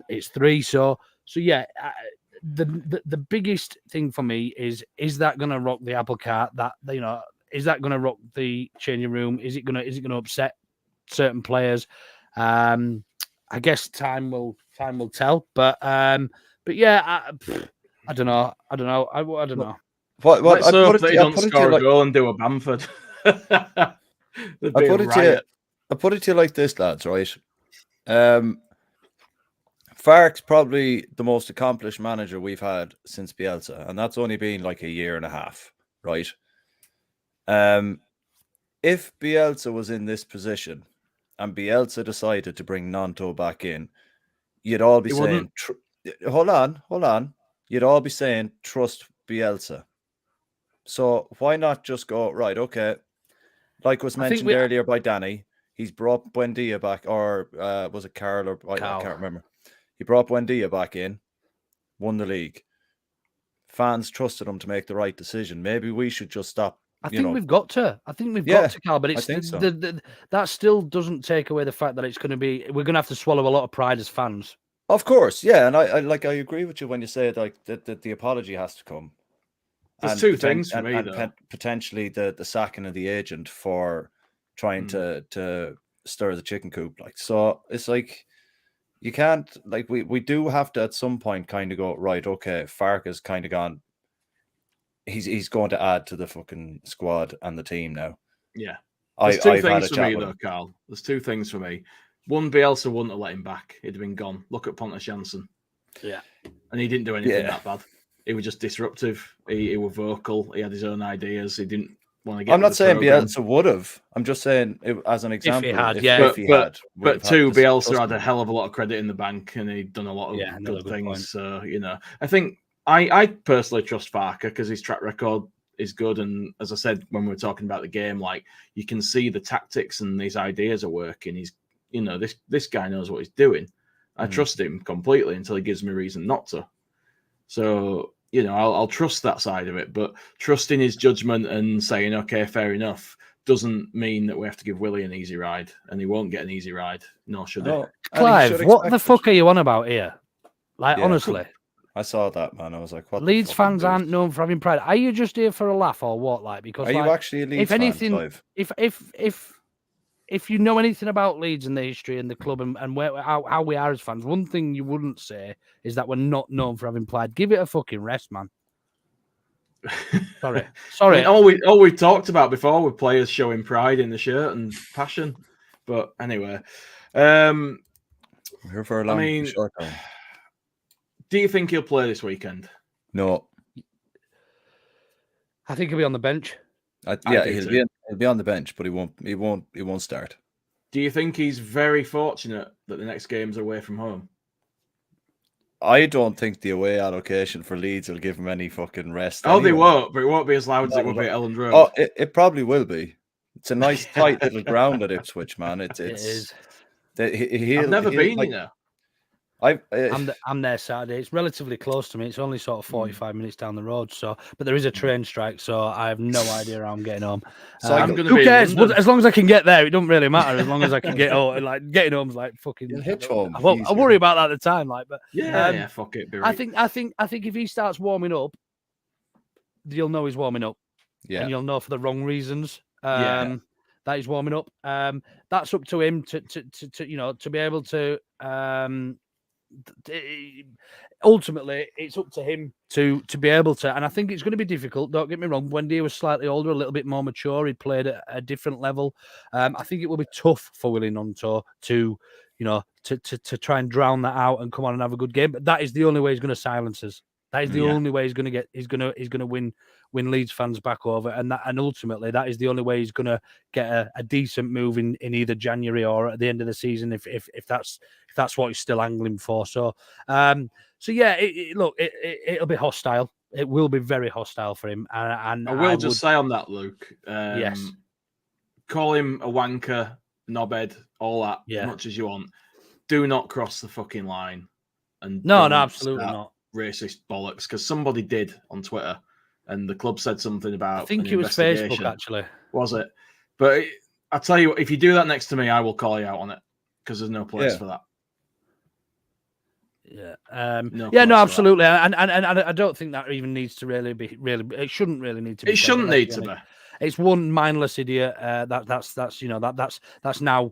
It's 3. So the biggest thing for me is that going to rock the apple cart? Is that going to rock the changing room? Is it going to upset certain players? I guess time will tell. But yeah. I don't know. I don't know. Let's hope that he don't score a goal and do a Bamford. I put it to you like this, lads, right? Fark's probably the most accomplished manager we've had since Bielsa, and that's only been like a year and a half, right? If Bielsa was in this position and Bielsa decided to bring Gnonto back in, you'd all be saying, hold on. You'd all be saying, trust Bielsa. So why not just go, right, okay. Like was mentioned earlier by Danny, he's brought Buendia back, or was it Karl? I can't remember. He brought Buendia back in, won the league. Fans trusted him to make the right decision. Maybe we should just stop. I think we've got to, Karl, but it's that still doesn't take away the fact that we're going to have to swallow a lot of pride as fans. Of course, yeah, and I agree with you when you say that the apology has to come. There's 2 things for me, though. Potentially the sacking of the agent for trying to stir the chicken coop. Like, so it's like you can't, like, we do have to at some point kind of go, right, okay, Farke has kind of gone. He's going to add to the fucking squad and the team now. Yeah. There's two I've had things a for me, chat with though, him. Karl. There's two things for me. One, Bielsa wouldn't have let him back. He'd have been gone. Look at Pontus Jansson. Yeah. And he didn't do anything Yeah. that bad. He was just disruptive. He was vocal. He had his own ideas. He didn't want to get I'm not with the saying program. Bielsa would have. I'm just saying, as an example, had, if, yeah. if he had. But we'd have two, had to Bielsa trust had a him. hell of a lot of credit in the bank, and he'd done a lot of another good good things. point. So, I think I personally trust Farke because his track record is good. And as I said, when we were talking about the game, like, you can see the tactics and these ideas are working. He's, this guy knows what he's doing. I trust him completely until he gives me reason not to. So, I'll trust that side of it, but trusting his judgment and saying, okay, fair enough, doesn't mean that we have to give Willy an easy ride, and he won't get an easy ride, nor should he. No, and he Clive, should what the expect fuck it. are you on about here? Like, Yeah. honestly, I saw that, man. I was like, what the Leeds fucking fans dude? aren't known for having pride. Are you just here for a laugh or what? Like, because Are you like, actually a Leeds if anything, fan, Clive? if you know anything about Leeds and the history and the club and how we are as fans, one thing you wouldn't say is that we're not known for having pride. Give it a fucking rest, man. Sorry. I mean, all we talked about before were players showing pride in the shirt and passion. But anyway, We're here for a long, short time. do you think he'll play this weekend? No. I think he'll be on the bench. Yeah, do he'll too. be on the bench, but he won't start. Do you think he's very fortunate that the next game's away from home? I don't think the away allocation for Leeds will give him any fucking rest. Oh, they anyway. won't, but it won't be as loud as it would be at Elland Road. Oh, it probably will be. It's a nice tight little ground at Ipswich, man. It is. I've never been, like, I'm there Saturday. It's relatively close to me. It's only sort of 45 minutes down the road. So, but there is a train strike, so I have no idea how I'm getting home. So I'm going to who be cares? in London. As long as I can get there, it doesn't really matter. As long as I can get home, like getting home's like fucking. You'll hitch home. I worry about that at the time, like, but Yeah, fuck it. Be right. I think if he starts warming up, you'll know he's warming up, Yeah. and you'll know for the wrong reasons. Yeah. That he's warming up. That's up to him to be able to. Ultimately, it's up to him to be able to, and I think it's going to be difficult. Don't get me wrong. Wendy was slightly older, a little bit more mature. He played at a different level. I think it will be tough for Willy Gnonto to try and drown that out and come on and have a good game. But that is the only way he's going to silence us. That is the only way he's going to get. He's going to win Leeds fans back over, and ultimately that is the only way he's going to get a decent move in either January or at the end of the season if that's what he's still angling for. So yeah, it'll be hostile. It will be very hostile for him. And I will just say on that, Luke. Yes. Call him a wanker, knobhead, all that, as much as you want. Do not cross the fucking line. And no, don't absolutely start not. Racist bollocks, because somebody did on Twitter, and the club said something about. I think an it was Facebook, investigation. actually. Was it? But I tell you what, if you do that next to me, I will call you out on it because there's no place for that. Yeah. No, absolutely. And I don't think that even needs to really be. It shouldn't really need to be. It shouldn't need to be. It's one mindless idiot. That's now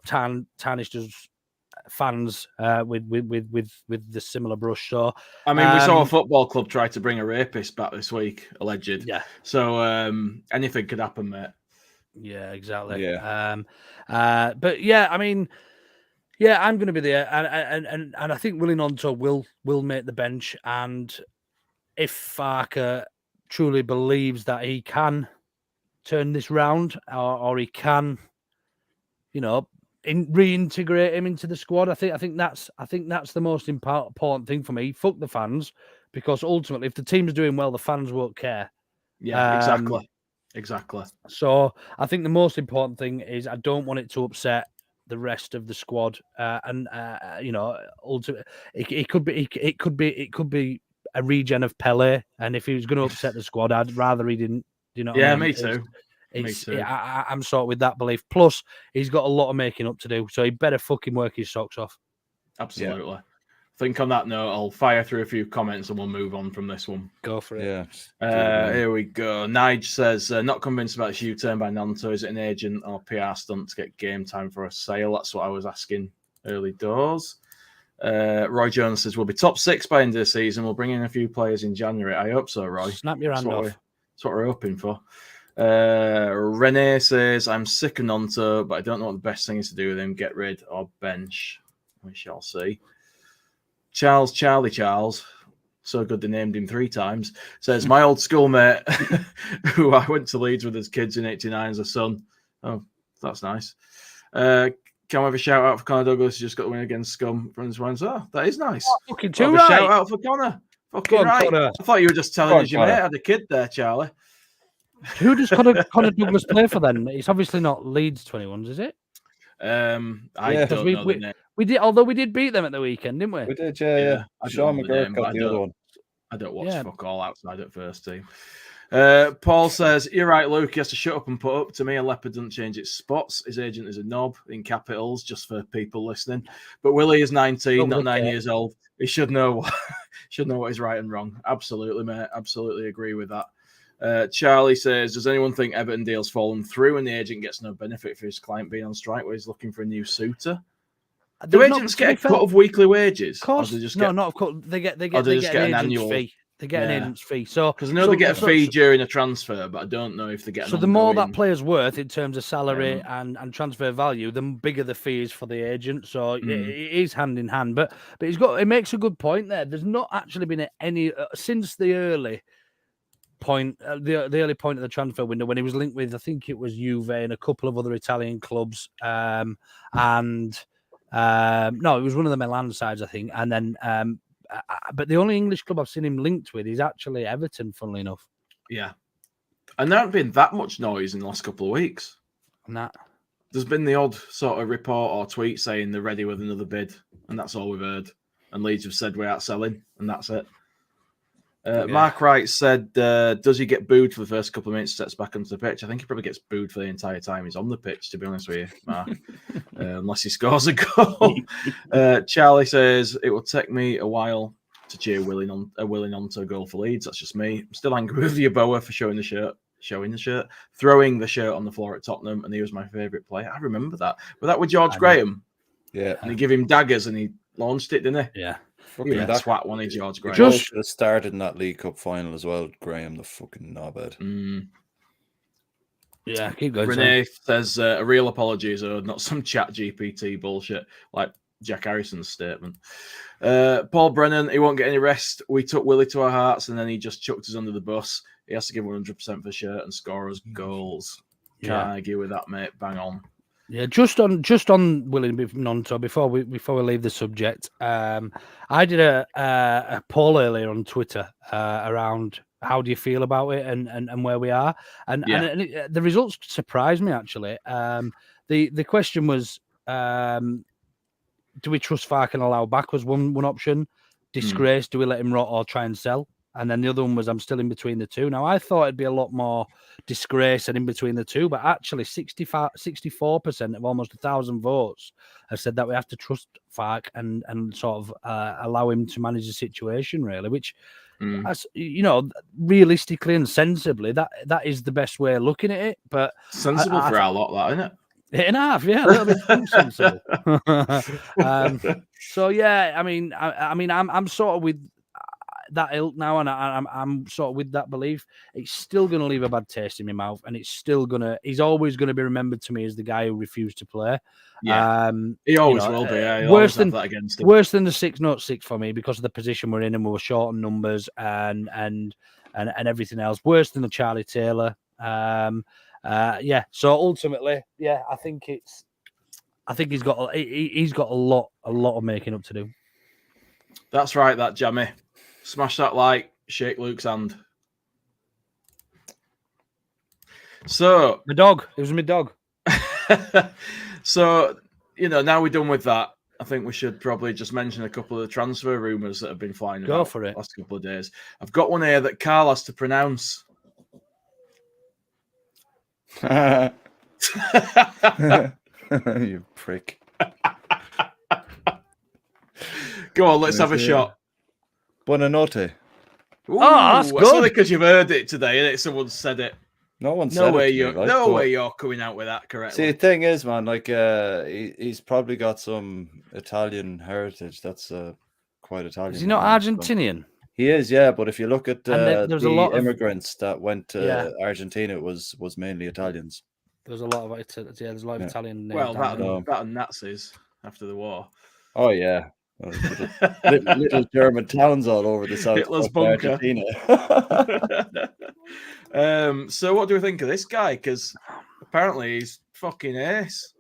tarnished as fans with the similar brush. So I mean, we saw a football club try to bring a rapist back this week, alleged. Yeah. So anything could happen, mate. Yeah, exactly. Yeah. But yeah, I mean, yeah, I'm going to be there, and I think Willy Gnonto will make the bench, and if Farke truly believes that he can turn this round, or he can, reintegrate him into the squad, I think that's the most important thing for me. Fuck the fans, because ultimately, if the team's doing well, the fans won't care. Yeah, exactly. So I think the most important thing is I don't want it to upset the rest of the squad, ultimately, it could be a regen of Pele, and if he was going to upset the squad, I'd rather he didn't. Yeah, me too. I'm sort of with that belief. Plus, he's got a lot of making up to do, so he better fucking work his socks off. Absolutely. think on that note, I'll fire through a few comments and we'll move on from this one. Go for it. Yeah. Here we go. Nige says, not convinced about this U-turn by Gnonto. Is it an agent or PR stunt to get game time for a sale? That's what I was asking early doors. Roy Jones says, we'll be top 6 by end of the season. We'll bring in a few players in January. I hope so, Roy. Snap your hand off. That's what we're hoping for. Renee says, I'm sick of Gnonto, but I don't know what the best thing is to do with him. Get rid or bench. We shall see. Charlie Charles, so good they named him 3 times, says, my old schoolmate, who I went to Leeds with his kids in 89 as a son. Oh, that's nice. Can we have a shout out for Connor Douglas? He just got the win against Scum from this one. Oh, that is nice. Fucking Have a shout out for Connor. Fucking right. Connor. I thought you were just telling us your mate had a kid there, Charlie. Who does Connor Douglas play for then? It's obviously not Leeds 21s, is it? I don't know the name. We did, although we did beat them at the weekend, didn't we? We did, yeah. Sean McGurk got the other one. I don't watch fuck all outside at first team. Paul says, you're right, Luke. He has to shut up and put up. To me, a leopard doesn't change its spots. His agent is a knob in capitals, just for people listening. But Willie is 19, not 9 years old. He should know what is right and wrong. Absolutely, mate. Absolutely agree with that. Charlie says, does anyone think Everton deal's fallen through and the agent gets no benefit for his client being on strike where he's looking for a new suiter? Do agents get a cut of weekly wages? Of course. Not of course. They get an annual fee. They get an agent's fee. So because I know they get a fee during a transfer, but I don't know if they get. So the more that player's worth in terms of salary and transfer value, the bigger the fee is for the agent. So it is hand in hand. But it makes a good point there. There's not actually been any since the early point, the early point of the transfer window when he was linked with, I think it was Juve and a couple of other Italian clubs, no, it was one of the Milan sides, I think. And then, but the only English club I've seen him linked with is actually Everton, funnily enough. Yeah. And there hasn't been that much noise in the last couple of weeks. There's been the odd sort of report or tweet saying they're ready with another bid, and that's all we've heard. And Leeds have said we're out selling, and that's it. Mark Wright said, does he get booed for the first couple of minutes, steps back onto the pitch? I think he probably gets booed for the entire time he's on the pitch, to be honest with you, Mark. Unless he scores a goal. Charlie says, it will take me a while to cheer Willy Gnonto goal for Leeds. That's just me. I'm still angry with Yeboah for throwing the shirt on the floor at Tottenham, and he was my favourite player. I remember that. But that was George Graham. Yeah. And he gave him daggers and he launched it, didn't he? Yeah. That's what one of George Graham. Just started in that League Cup final as well. Graham, the fucking knobhead. Yeah, keep going. Renee says a real apology is owed, not some chat GPT bullshit like Jack Harrison's statement. Paul Brennan, he won't get any rest. We took Willie to our hearts and then he just chucked us under the bus. He has to give 100% for the shirt and score us goals. Can't argue with that, mate. Bang on. Yeah, just on Willy Gnonto before we leave the subject. I did a poll earlier on Twitter around how do you feel about it and where we are, and the results surprised me actually. The question was, do we trust Fark and allow back was one option. Disgrace, do we let him rot or try and sell? And then the other one was I'm still in between the two. Now, I thought it'd be a lot more disgrace and in between the two, but actually 64% of almost 1,000 votes have said that we have to trust Fark and sort of allow him to manage the situation, really, which, as, you know, realistically and sensibly, that is the best way of looking at it. But sensible for our lot, that, isn't it? 8.5, yeah, a little bit sensible. So, yeah, I mean, I'm sort of with that ilk now, and I'm sort of with that belief. It's still going to leave a bad taste in my mouth, and he's always going to be remembered to me as the guy who refused to play. Yeah, he always will be. Yeah, worse than that against him. Worse than the 6-6 for me because of the position we're in, and we were short on numbers and everything else. Worse than the Charlie Taylor. Yeah. So ultimately, yeah, I think he's got a lot of making up to do. That's right, that Jammy. Smash that like, shake Luke's hand. So the dog. It was my dog. So, you know, now we're done with that. I think we should probably just mention a couple of the transfer rumours that have been flying Go about for it. the last couple of days. I've got one here that Karl has to pronounce. You prick. Go on, let's have a shot. Buonanotte. Ooh, that's that's only good. because you've heard it today, and someone said it. No one said No it way to me, you're like, no but- way you're coming out with that correctly. See, the thing is, man, like he's probably got some Italian heritage. That's quite Italian. Is he not I think, so. Argentinian? He is, yeah. But if you look at there's a lot the of- immigrants that went to Argentina, it was mainly Italians. There's a lot of there's a lot of Italian. Well, down there. that and Nazis after the war. Oh yeah, little German towns all over the south Hitler's of bunker. Argentina. So what do we think of this guy? Because apparently he's fucking ace.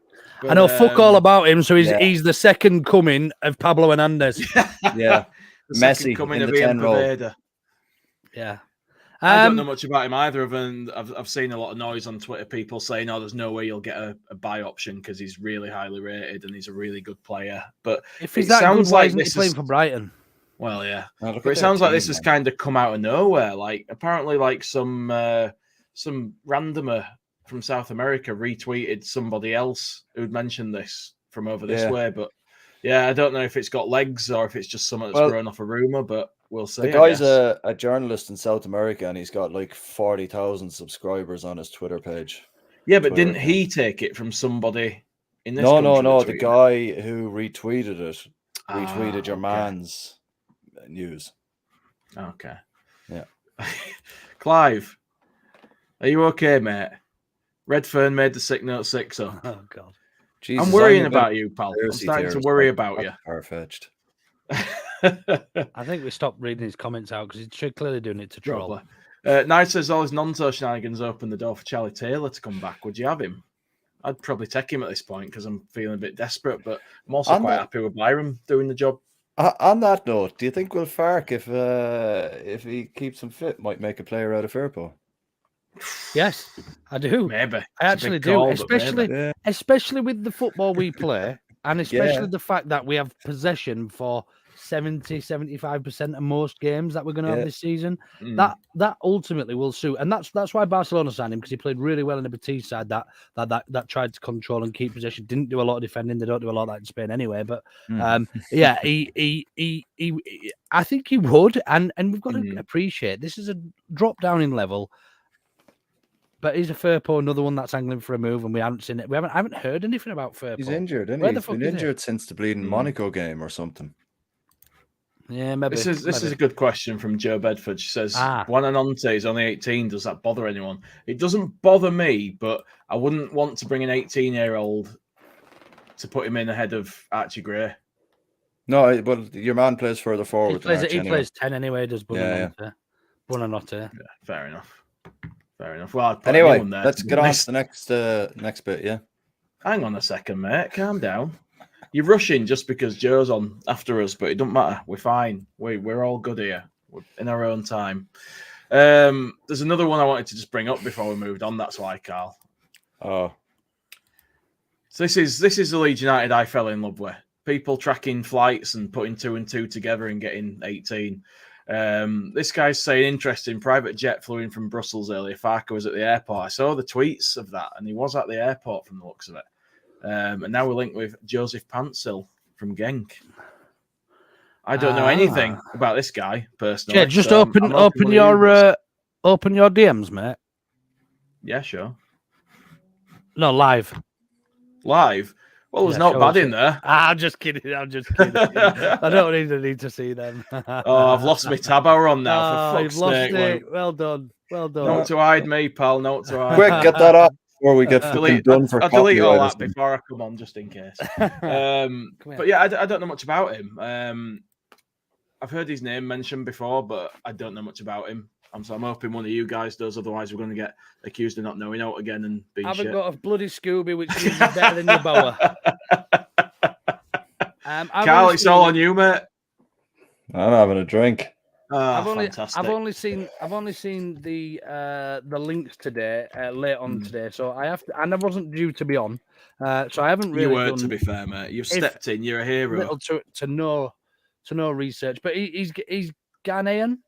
I know fuck all about him. So yeah. he's the second coming of Pablo Hernandez. Yeah, The Messi second coming in of the Ian 10 role. Pervada. Yeah. I don't know much about him either. I've seen a lot of noise on Twitter. People saying, "Oh, there's no way you'll get a buy option because he's really highly rated and he's a really good player." But If he's it that good, sounds why like isn't he this playing is- for Brighton? Well, yeah. Now, look But at it sounds their like this team, has man. kind of come out of nowhere. Like apparently, like some randomer from South America retweeted somebody else who'd mentioned this from over this Yeah. way. But yeah, I don't know if it's got legs or if it's just something that's Well, grown off a rumor. But we'll see. The I guy's guess. a journalist in South America, and he's got like 40,000 subscribers on his Twitter page. Yeah, but Twitter didn't he take it from somebody in this? No. country that The tweeted guy who retweeted it it? retweeted your okay. man's news. Okay. Yeah. Clive, are you okay, mate? Redfern made the sick note 6. Oh God. Jesus, I'm worrying I'm about you, pal. I'm conspiracy starting to theorist, worry like, about you. that's far-fetched. I think we stopped reading his comments out because he's clearly doing it to troll. Probably. Knight says all his Gnonto shenanigans open the door for Charlie Taylor to come back. Would you have him? I'd probably take him at this point because I'm feeling a bit desperate, but I'm also I'm quite not- happy with Byram doing the job. On that note, do you think Will Fark, if he keeps him fit, might make a player out of Firpo? Yes, I do. Maybe. I It's a actually big do, call, but especially maybe. Yeah. especially with the football we play, and especially Yeah. the fact that we have possession for 70-75% of most games that we're going to Yeah. have this season. Mm. That ultimately will suit, and that's why Barcelona signed him, because he played really well in the Betis side that tried to control and keep possession. Didn't do a lot of defending. They don't do a lot of that in Spain anyway. But yeah, he I think he would, and we've got to appreciate this is a drop down in level. But he's a Firpo, another one that's angling for a move, and we haven't seen it. I haven't heard anything about Firpo. He's injured, isn't Where he? the He's fuck been is he? injured since the bleeding Monaco game or something. Yeah, maybe. This is a good question from Joe Bedford. She says, Buonanotte is only 18. Does that bother anyone? It doesn't bother me, but I wouldn't want to bring an 18-year-old to put him in ahead of Archie Gray. No, well, your man plays further forward. He plays, than Archie anyway. plays 10 anyway, does Buonanotte. Buonanotte. Yeah, fair enough. Fair enough. Well, I'd put Anyway, anyone there, let's to be get on honest. to the next bit, yeah? Hang on a second, mate. Calm down. You're rushing just because Joe's on after us, but it doesn't matter. We're fine. We're all good here. We're in our own time. There's another one I wanted to just bring up before we moved on. That's why, Karl. Oh, So this is the Leeds United I fell in love with. People tracking flights and putting 2 and 2 together and getting 18. This guy's saying interesting. Private jet flew in from Brussels earlier. Farker was at the airport. I saw the tweets of that, and he was at the airport from the looks of it. And now we're linked with Joseph Pantsil from Genk. I don't know anything about this guy personally. Yeah, just so open I'm hoping one of you your open your DMs, mate. Yeah, sure. No, live. Live. Well, there's Yeah, not show bad us. in there. I'm just kidding. I don't need to see them. Oh, I've lost my tab hour on now. For you've fuck's lost sake, it. Luke. Well done. Well done. Not to hide me, pal. Not to hide. quick, get that off before we get fucking done for I'll delete all copyright. that before I come on, just in case. But yeah, I don't know much about him. I've heard his name mentioned before, but I don't know much about him. So I'm hoping one of you guys does. Otherwise, we're going to get accused of not knowing out again and being I haven't shit. got a bloody Scooby, which means he's better than your Bower. Karl, it's all on you, mate. I'm having a drink. Fantastic. I've only seen the links today, late on today. So I have to, and I wasn't due to be on. So I haven't really. You weren't, done to be fair, mate. You've stepped in. You're a hero. little to know research, but he's Ghanaian,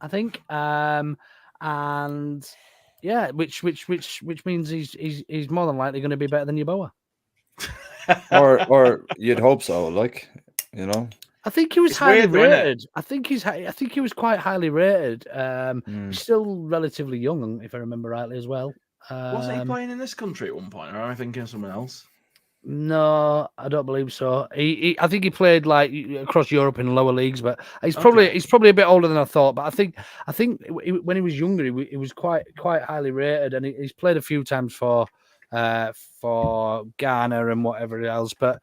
I think. And yeah, which means he's more than likely going to be better than your Bower. or you'd hope so, like, you know. I think he was It's highly weird, though, innit? rated. I think he was quite highly rated. He's still relatively young, if I remember rightly, as well. Wasn't he playing in this country at one point, or am I thinking of someone else? No, I don't believe so. I think he played like across Europe in lower leagues, but he's probably a bit older than I thought. But I think when he was younger, he was quite highly rated, and he's played a few times for Ghana and whatever else. But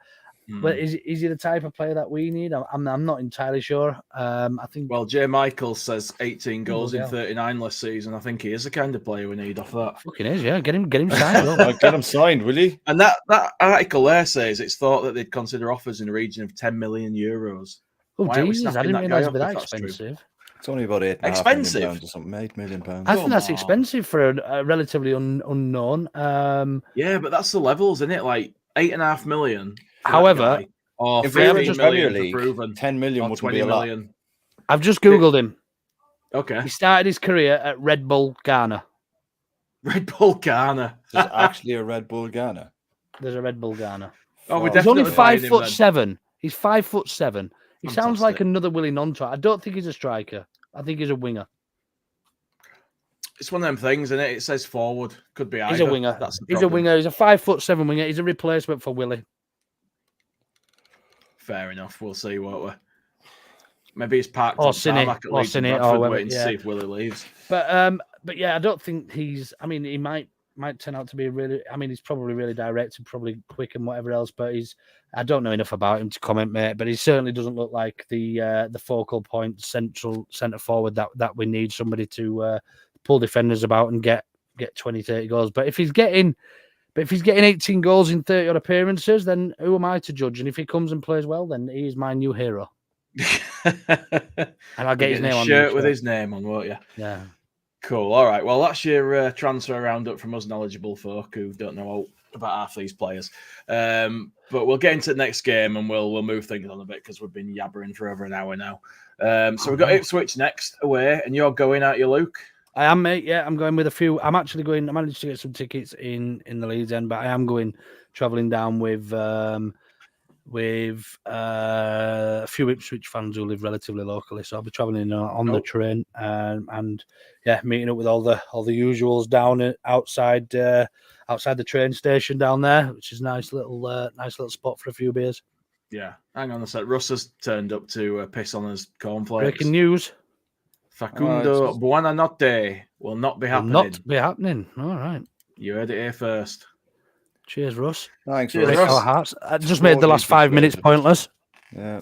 is he the type of player that we need? I'm not entirely sure. I think. Well, Jay Michaels says 18 goals in 39 last season. I think he is the kind of player we need off that. Fucking is, yeah. Get him signed. Get him signed, will you? And that article there says it's thought that they'd consider offers in the region of 10 million euros. Oh, Jesus, I didn't realise it'd be that expensive. It's only about £8.5 million or something, £8 million. I think that's expensive for a relatively unknown. Yeah, but that's the levels, isn't it? Like 8.5 million. However, if we were in Premier League, League, 10 million would be a lot. I've just Googled him. Okay. He started his career at Red Bull Ghana. Red Bull Ghana. There's actually a Red Bull Ghana. There's a Red Bull Ghana. Oh, he's only 5'7". He's 5'7". He sounds like another Willy Gnonto. I don't think he's a striker. I think he's a winger. It's one of them things, isn't it? It says forward. Could be either. He's a winger. He's a winger. He's a 5'7" winger. He's a replacement for Willy. Fair enough. We'll see what we're. Maybe he's parked or on tarmac at Leeds and Bradford waiting to see if Willy leaves. But yeah, I don't think he's. I mean, he might turn out to be really. I mean, he's probably really direct and probably quick and whatever else. But I don't know enough about him to comment, mate. But he certainly doesn't look like the focal point, centre forward that we need, somebody to pull defenders about and get 20, 30 goals. But if he's getting 18 goals in 30 odd appearances, then who am I to judge? And if he comes and plays well, then he is my new hero. And I'll get his name on shirt with his name on, won't you? Yeah. Cool. All right. Well, that's your transfer roundup from us knowledgeable folk who don't know about half these players. But we'll get into the next game and we'll move things on a bit because we've been yabbering for over an hour now. So we've got Ipswich next away, and you're going out, you Luke? I am, mate. Yeah, I'm going with a few. I'm actually going. I managed to get some tickets in the Leeds end, but I am traveling down with a few Ipswich fans who live relatively locally. So I'll be traveling on the train and yeah, meeting up with all the usuals down outside the train station down there, which is nice little spot for a few beers. Yeah, hang on a sec. Russ has turned up to piss on his cornflakes. Breaking news. Facundo Buonanotte will not be happening. Not be happening. All right. You heard it here first. Cheers, Russ. Thanks, Cheers, Russ. Our hearts. I just made the last 5 minutes pointless. Yeah.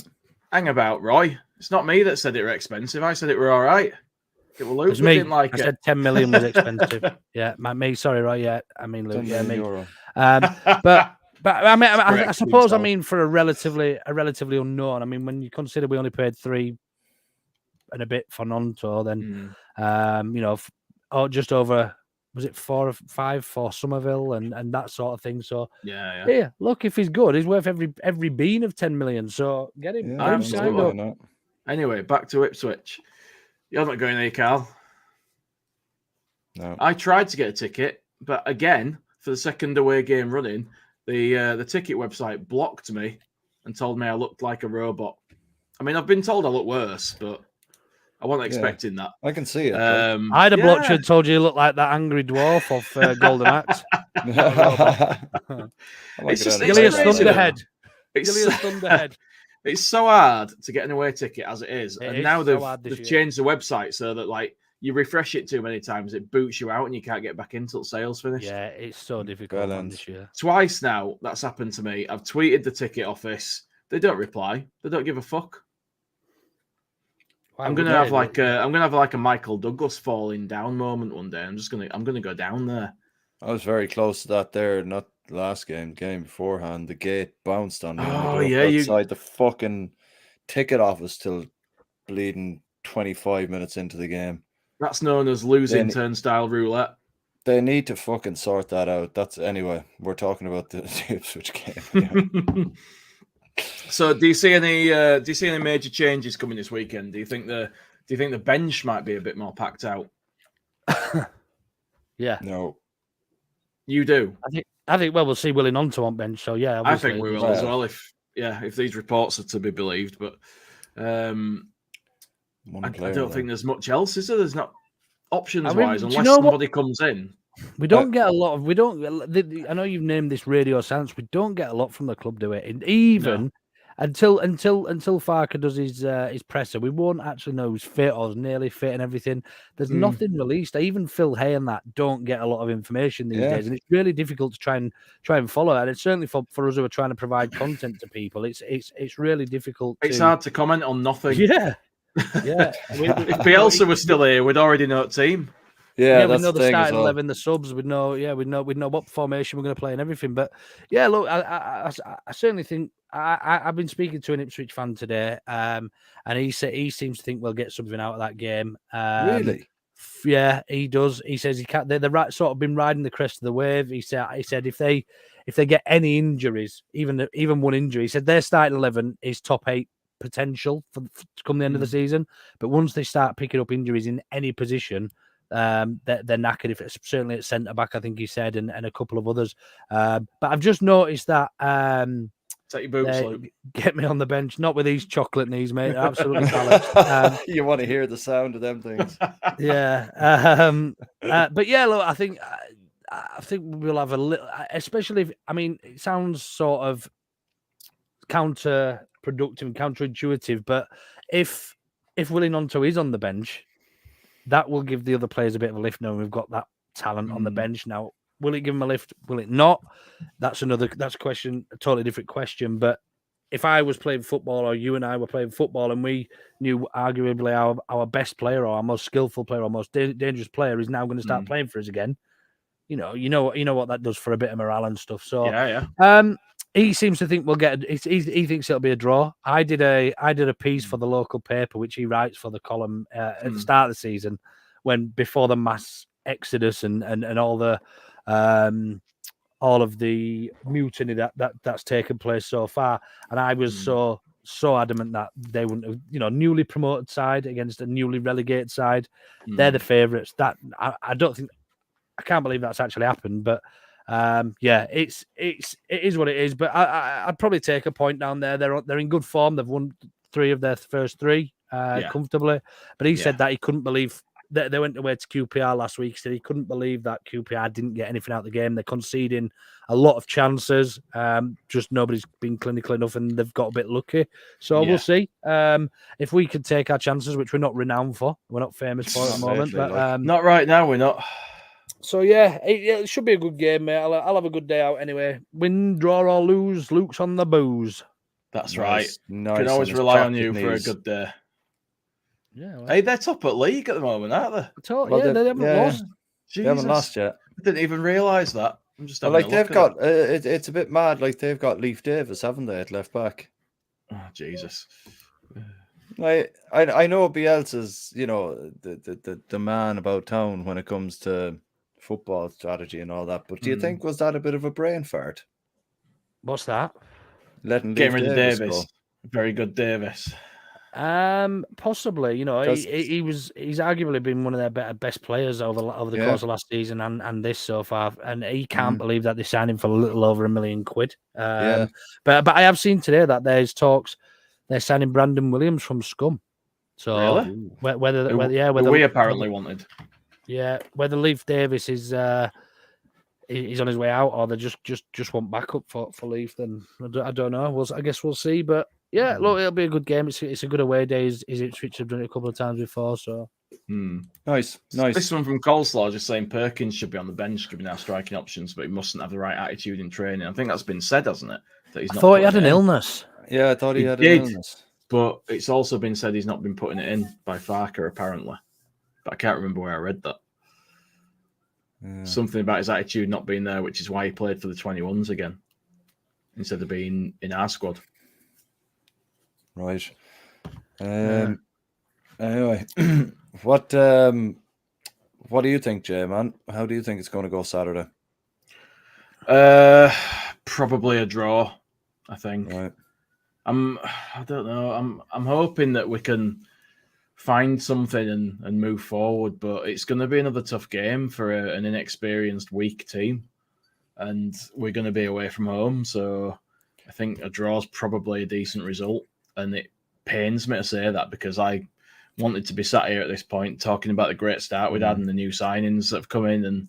Hang about, Roy. It's not me that said it were expensive. I said it were all right. It was Luke. It was me. Didn't like I it. said 10 million was expensive. Yeah, me. Sorry, Roy. Yeah, I mean Luke. Yeah, me. But I mean, I suppose I mean for a relatively unknown. I mean, when you consider we only paid 3 and a bit for Gnonto, then just over, was it 4 or 5 for Somerville and that sort of thing. So yeah. Look, if he's good, he's worth every bean of 10 million. So get him. Yeah, signed up. Anyway, back to Ipswich. You're not going there, Karl. No. I tried to get a ticket, but again, for the second away game running, the ticket website blocked me and told me I looked like a robot. I mean, I've been told I look worse, but I wasn't expecting that. I can see it. I'd have blocked you and told you you look like that angry dwarf of Golden Axe. Gilius Thunderhead. It's so hard to get an away ticket as it is. It and is now so they've changed the website so that like you refresh it too many times, it boots you out and you can't get back in until sales finished. Yeah, it's so difficult this year. Twice now that's happened to me. I've tweeted the ticket office. They don't reply. They don't give a fuck. I'm gonna have like a Michael Douglas falling down moment one day. I'm gonna go down there. I was very close to that there, not the last game, the game beforehand. The gate bounced on me. Outside the fucking ticket office till bleeding 25 minutes into the game. That's known as losing turnstile roulette. They need to fucking sort that out. That's anyway. We're talking about the Ipswich game. So, do you see any major changes coming this weekend? Do you think the bench might be a bit more packed out? Yeah. No. You do. I think. Well, we'll see Willy Gnonto on bench. So yeah, I think we will as well. If these reports are to be believed, but I don't think there's much else, is there? There's not options wise, do you unless know somebody comes in. We don't get a lot of. We don't. I know you've named this radio silence. We don't get a lot from the club, do we? And even until Farker does his presser, we won't actually know who's fit or is nearly fit and everything. There's nothing released. Even Phil Hay and that don't get a lot of information these days, and it's really difficult to try and follow. And it's certainly for us who are trying to provide content to people. It's really difficult. It's hard to comment on nothing. Yeah. If Bielsa was still here, we'd already know the team. Yeah, we know the starting 11, the subs. We'd know what formation we're going to play and everything. But yeah, look, I certainly think I've been speaking to an Ipswich fan today, and he seems to think we'll get something out of that game. Really? Yeah, he does. He says he can't. They're right, sort of been riding the crest of the wave. He said if they get any injuries, even one injury, he said their starting 11 is top 8 potential to come the end of the season. But once they start picking up injuries in any position, they're knackered. If it's certainly at centre back, I think he said, and a couple of others. But I've just noticed that. Take your boots, Luke. Get me on the bench, not with these chocolate knees, mate. Absolutely balanced. You want to hear the sound of them things? Yeah. But yeah, look, I think we'll have a little, especially if, it sounds sort of counterproductive and counterintuitive, but if Willy Gnonto is on the bench, that will give the other players a bit of a lift, knowing we've got that talent on the bench now. Will it give them a lift? Will it not? That's a question, a totally different question. But if I was playing football, or you and I were playing football, and we knew arguably our best player, or our most skillful player, or most dangerous player is now going to start playing for us again, you know what that does for a bit of morale and stuff. So he seems to think we'll get. He thinks it'll be a draw. I did a piece for the local paper, which he writes for the column at the start of the season, before the mass exodus and all of the mutiny that's taken place so far. And I was so adamant that they wouldn't have, newly promoted side against a newly relegated side. They're the favourites. That I can't believe that's actually happened. But it is what it is. But I'd probably take a point down there. They're in good form. They've won 3 of their first 3 comfortably. But he said that he couldn't believe. They went away to QPR last week. He said he couldn't believe that QPR didn't get anything out of the game. They're conceding a lot of chances. Just nobody's been clinical enough, and they've got a bit lucky. So we'll see if we can take our chances, which we're not renowned for. We're not famous for at the moment. But not right now, we're not. So it should be a good game, mate. I'll have a good day out anyway. Win, draw or lose, Luke's on the booze. That's right. Nice. Can always rely on you for a good day. Yeah, hey, they're top at league at the moment, aren't they? They haven't lost. They haven't lost yet. I didn't even realise that. I'm just they've got. It's a bit mad. Like they've got Leif Davis, haven't they, at left back? Oh Jesus! I know Bielsa's, the man about town when it comes to football strategy and all that. But do you think was that a bit of a brain fart? What's that? Getting rid of Davis. Very good, Davis. Possibly, he's arguably been one of their best players over the course of last season and this so far, and he can't believe that they signed him for a little over £1 million. But I have seen today that there's talks they're signing Brandon Williams from Scum. So really? whether we apparently wanted, whether Leif Davis is on his way out or they just want backup for Leif, then I don't know. I guess we'll see, but. Yeah, look, it'll be a good game. It's a good away day. Is Ipswich have done it a couple of times before, so nice. This one from Coleslaw just saying Perkins should be on the bench, giving our striking options, but he mustn't have the right attitude in training. I think that's been said, hasn't it? That he's I thought he had an illness. Yeah, I thought he had an illness. But it's also been said he's not been putting it in by Farker, apparently. But I can't remember where I read that. Something about his attitude not being there, which is why he played for the 21s again instead of being in our squad. Right. Anyway, what do you think, Jay, man? How do you think it's going to go Saturday? Probably a draw, I think. Right. I don't know. I'm hoping that we can find something and move forward, but it's going to be another tough game for an inexperienced, weak team, and we're going to be away from home. So I think a draw is probably a decent result. And pains me to say that because I wanted to be sat here at this point talking about the great start we'd had and the new signings that have come in and,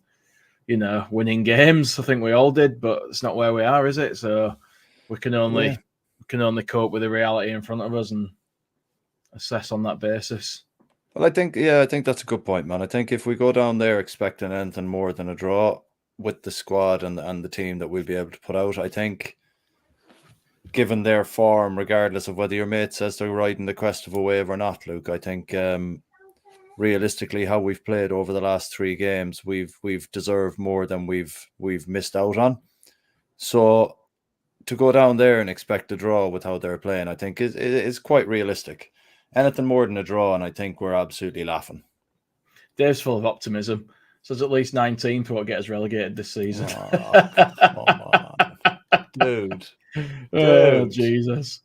winning games. I think we all did, but it's not where we are, is it? So we can only cope with the reality in front of us and assess on that basis. Well, I think that's a good point, man. I think if we go down there expecting anything more than a draw with the squad and the team that we'll be able to put out, I think, given their form, regardless of whether your mate says they're riding the crest of a wave or not, Luke, I think realistically how we've played over the last 3 games, we've deserved more than we've missed out on. So to go down there and expect a draw with how they're playing, I think is quite realistic. Anything more than a draw, and I think we're absolutely laughing. Dave's full of optimism. So it's at least 19th won't get us relegated this season. Oh, come on. Dude. Oh, Jesus.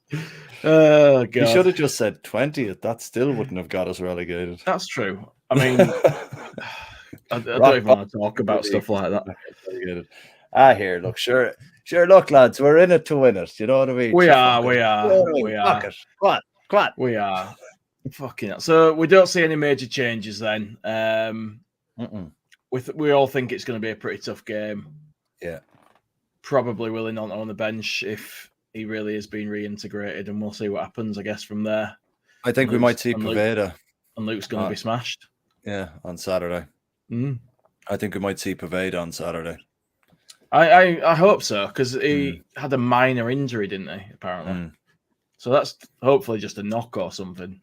Oh, God. You should have just said 20th. That still wouldn't have got us relegated. That's true. I mean, I don't even want to talk about stuff like that. Here, look, sure, look, lads, we're in it to win it. You know what I mean? We are. Come on. We are. Fucking hell. So we don't see any major changes then. We all think it's going to be a pretty tough game. Yeah. Probably Willy Gnonto on the bench if he really is being reintegrated, and we'll see what happens, I guess, from there. I think we might see Poveda. And Luke's going to be smashed. Yeah, on Saturday. I think we might see Poveda on Saturday. I hope so, because he had a minor injury, didn't he, apparently? So that's hopefully just a knock or something,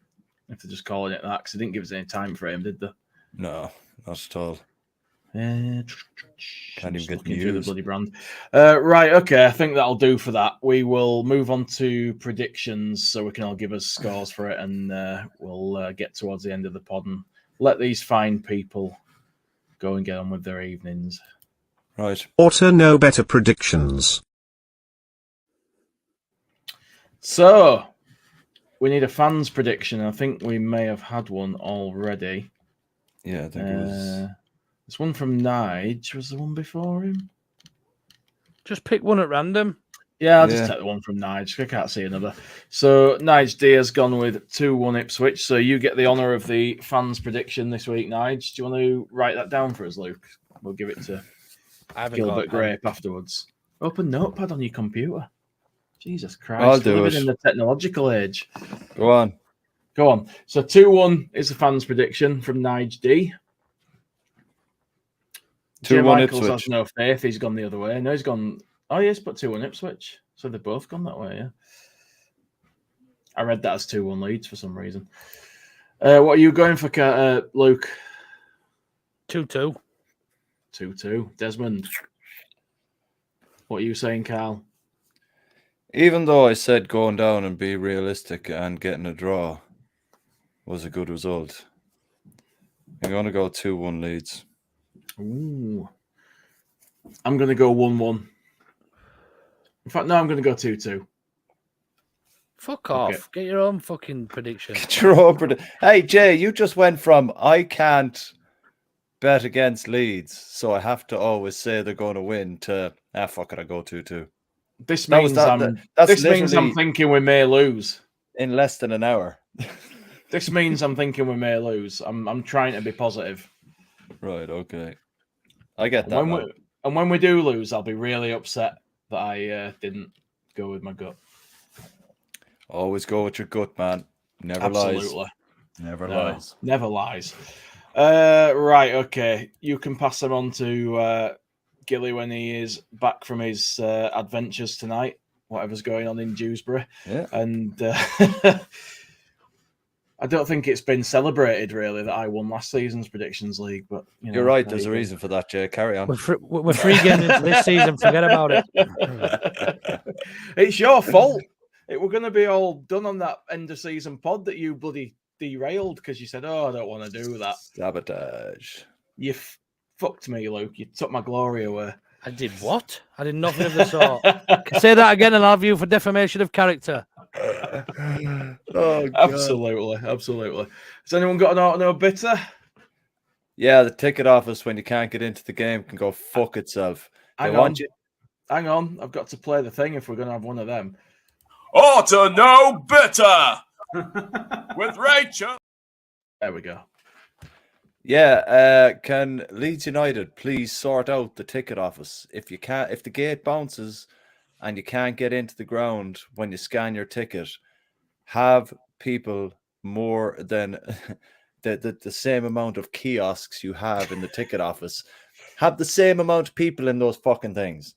if they're just calling it that, because they didn't give us any time frame, did they? No, not at all. Can't even get through the news. bloody brand. Right, okay, I think that'll do for that. We will move on to predictions so we can all give us scores for it, and we'll get towards the end of the pod and let these fine people go and get on with their evenings. Right. Orta no better predictions. So, we need a fans prediction. I think we may have had one already. Yeah, I think it was... There's one from Nige. Was the one before him? Just pick one at random. Yeah, I'll just take the one from Nige. I can't see another. So, Nige D has gone with 2-1 Ipswich. So, you get the honour of the fans prediction this week, Nige. Do you want to write that down for us, Luke? We'll give it to Gilbert Grape afterwards. Open Notepad on your computer. Jesus Christ. I'll do living it. in the technological age. Go on. So 2-1 is the fans' prediction from Nige D. 2-1 Michaels Ipswich. has no faith. He's gone the other way. No, he's gone. Oh, yes, but 2-1 Ipswich. So they've both gone that way, yeah. I read that as 2-1 Leeds for some reason. What are you going for, Luke? 2-2. 2-2. Desmond. What are you saying, Karl? Even though I said going down and be realistic and getting a draw was a good result, I'm going to go 2-1 Leeds. Ooh. I'm going to go 1-1. In fact, no, I'm going to go 2-2. Fuck off. Get your own fucking prediction. Get your own prediction. Hey, Jay, you just went from I can't bet against Leeds, so I have to always say they're going to win to, fuck it, I go 2-2. This means I'm thinking we may lose. In less than an hour. This means I'm thinking we may lose. I'm trying to be positive. Right, okay. I get that. When we do lose, I'll be really upset that I didn't go with my gut. Always go with your gut, man. Never lies. Never lies. Never lies. Right, okay. You can pass them on to Gilly when he is back from his adventures tonight, whatever's going on in Dewsbury. Yeah. And I don't think it's been celebrated really that I won last season's Predictions League, but you're right. There's a reason for that, Jay. Carry on. We're free getting into this season. Forget about it. It's your fault. It were going to be all done on that end of season pod that you bloody derailed because you said, "Oh, I don't want to do that." Sabotage. You fucked me, Luke. You took my glory away. I did what? I did nothing of the sort. Say that again and I'll have you for defamation of character. Oh, absolutely. Has anyone got an Orta bitter? Yeah, the ticket office when you can't get into the game can go fuck itself. Hang on. I've got to play the thing if we're going to have one of them. Orta no better. With Rachel. There we go. Yeah, can Leeds United please sort out the ticket office? If the gate bounces and you can't get into the ground when you scan your ticket, have people more than the same amount of kiosks you have in the ticket office. Have the same amount of people in those fucking things.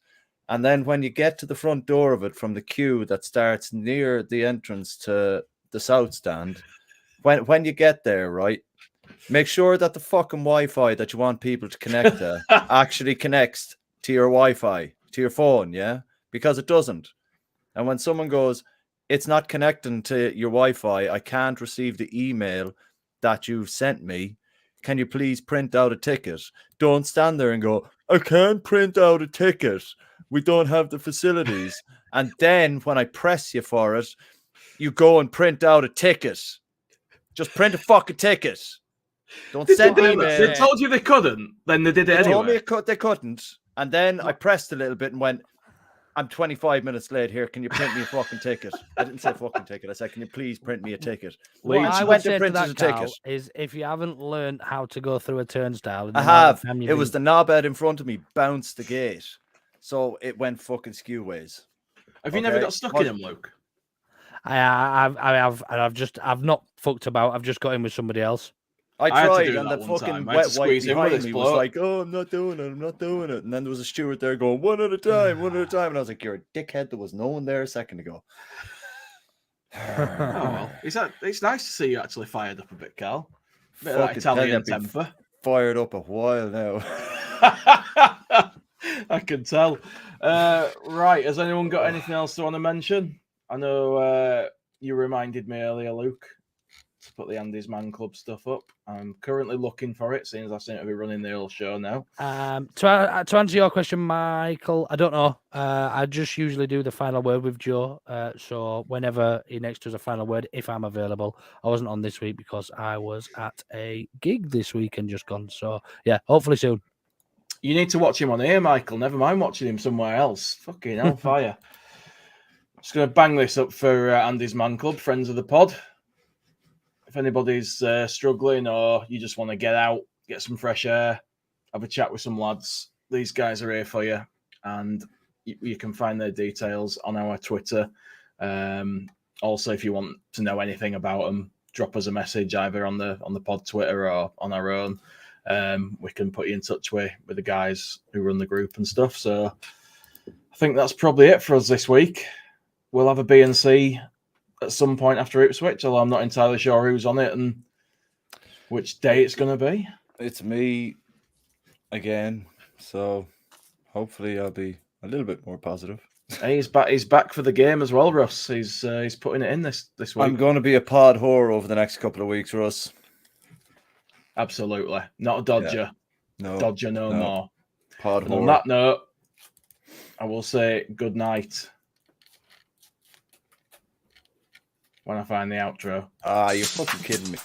And then when you get to the front door of it from the queue that starts near the entrance to the South Stand, when you get there, right, make sure that the fucking Wi-Fi that you want people to connect to actually connects to your Wi-Fi, to your phone, yeah? Because it doesn't. And when someone goes, it's not connecting to your Wi-Fi, I can't receive the email that you've sent me, can you please print out a ticket? Don't stand there and go, I can't print out a ticket. We don't have the facilities. And then when I press you for it, you go and print out a ticket. Just print a fucking ticket. Don't send emails. They told you they couldn't, then they did it anyway. Told me they couldn't. And then I pressed a little bit and went, I'm 25 minutes late here. Can you print me a fucking ticket? I didn't say fucking ticket. I said, can you please print me a ticket? What And I she would went say and to printed that, a Karl, ticket. is if you haven't learned how to go through a turnstile, I have. It was the knobhead in front of me bounced the gate. So it went fucking skew ways. Have you never got stuck in them, Luke? I have, and I've not fucked about. I've just got in with somebody else. I had to tried, do and that the one fucking time. I had to wet wipe squeeze in with behind this me was bloke. like, "Oh, I'm not doing it. I'm not doing it." And then there was a steward there going, "One at a time, one at a time." And I was like, "You're a dickhead. There was no one there a second ago." Oh well, it's nice to see you actually fired up a bit, Karl. A bit of that Fucking tell you, Italian I've been temper. Fired up a while now. I can tell. Right, has anyone got anything else they want to mention? I know you reminded me earlier, Luke, to put the Andy's Man Club stuff up. I'm currently looking for it, seeing as I seem to be running the whole show now. To answer your question, Michael, I don't know. I just usually do the final word with Joe. So whenever he next does a final word, if I'm available, I wasn't on this week because I was at a gig this week and just gone. So yeah, hopefully soon. You need to watch him on here, Michael. Never mind watching him somewhere else. Fucking hellfire. Just going to bang this up for Andy's Man Club, friends of the pod. If anybody's struggling or you just want to get out, get some fresh air, have a chat with some lads, these guys are here for you. And you can find their details on our Twitter. Also, if you want to know anything about them, drop us a message either on the pod Twitter or on our own. We can put you in touch with the guys who run the group and stuff. So I think that's probably it for us this week. We'll have a B&C at some point after Ipswich, although I'm not entirely sure who's on it and which day it's going to be. It's me again, so hopefully I'll be a little bit more positive. Hey, he's back for the game as well, Russ. He's putting it in this week. I'm going to be a pod whore over the next couple of weeks, Russ. Absolutely. Not a dodger. Yeah. No. Dodger no more. Pod And whore. on that note, I will say good night when I find the outro. You're fucking kidding me.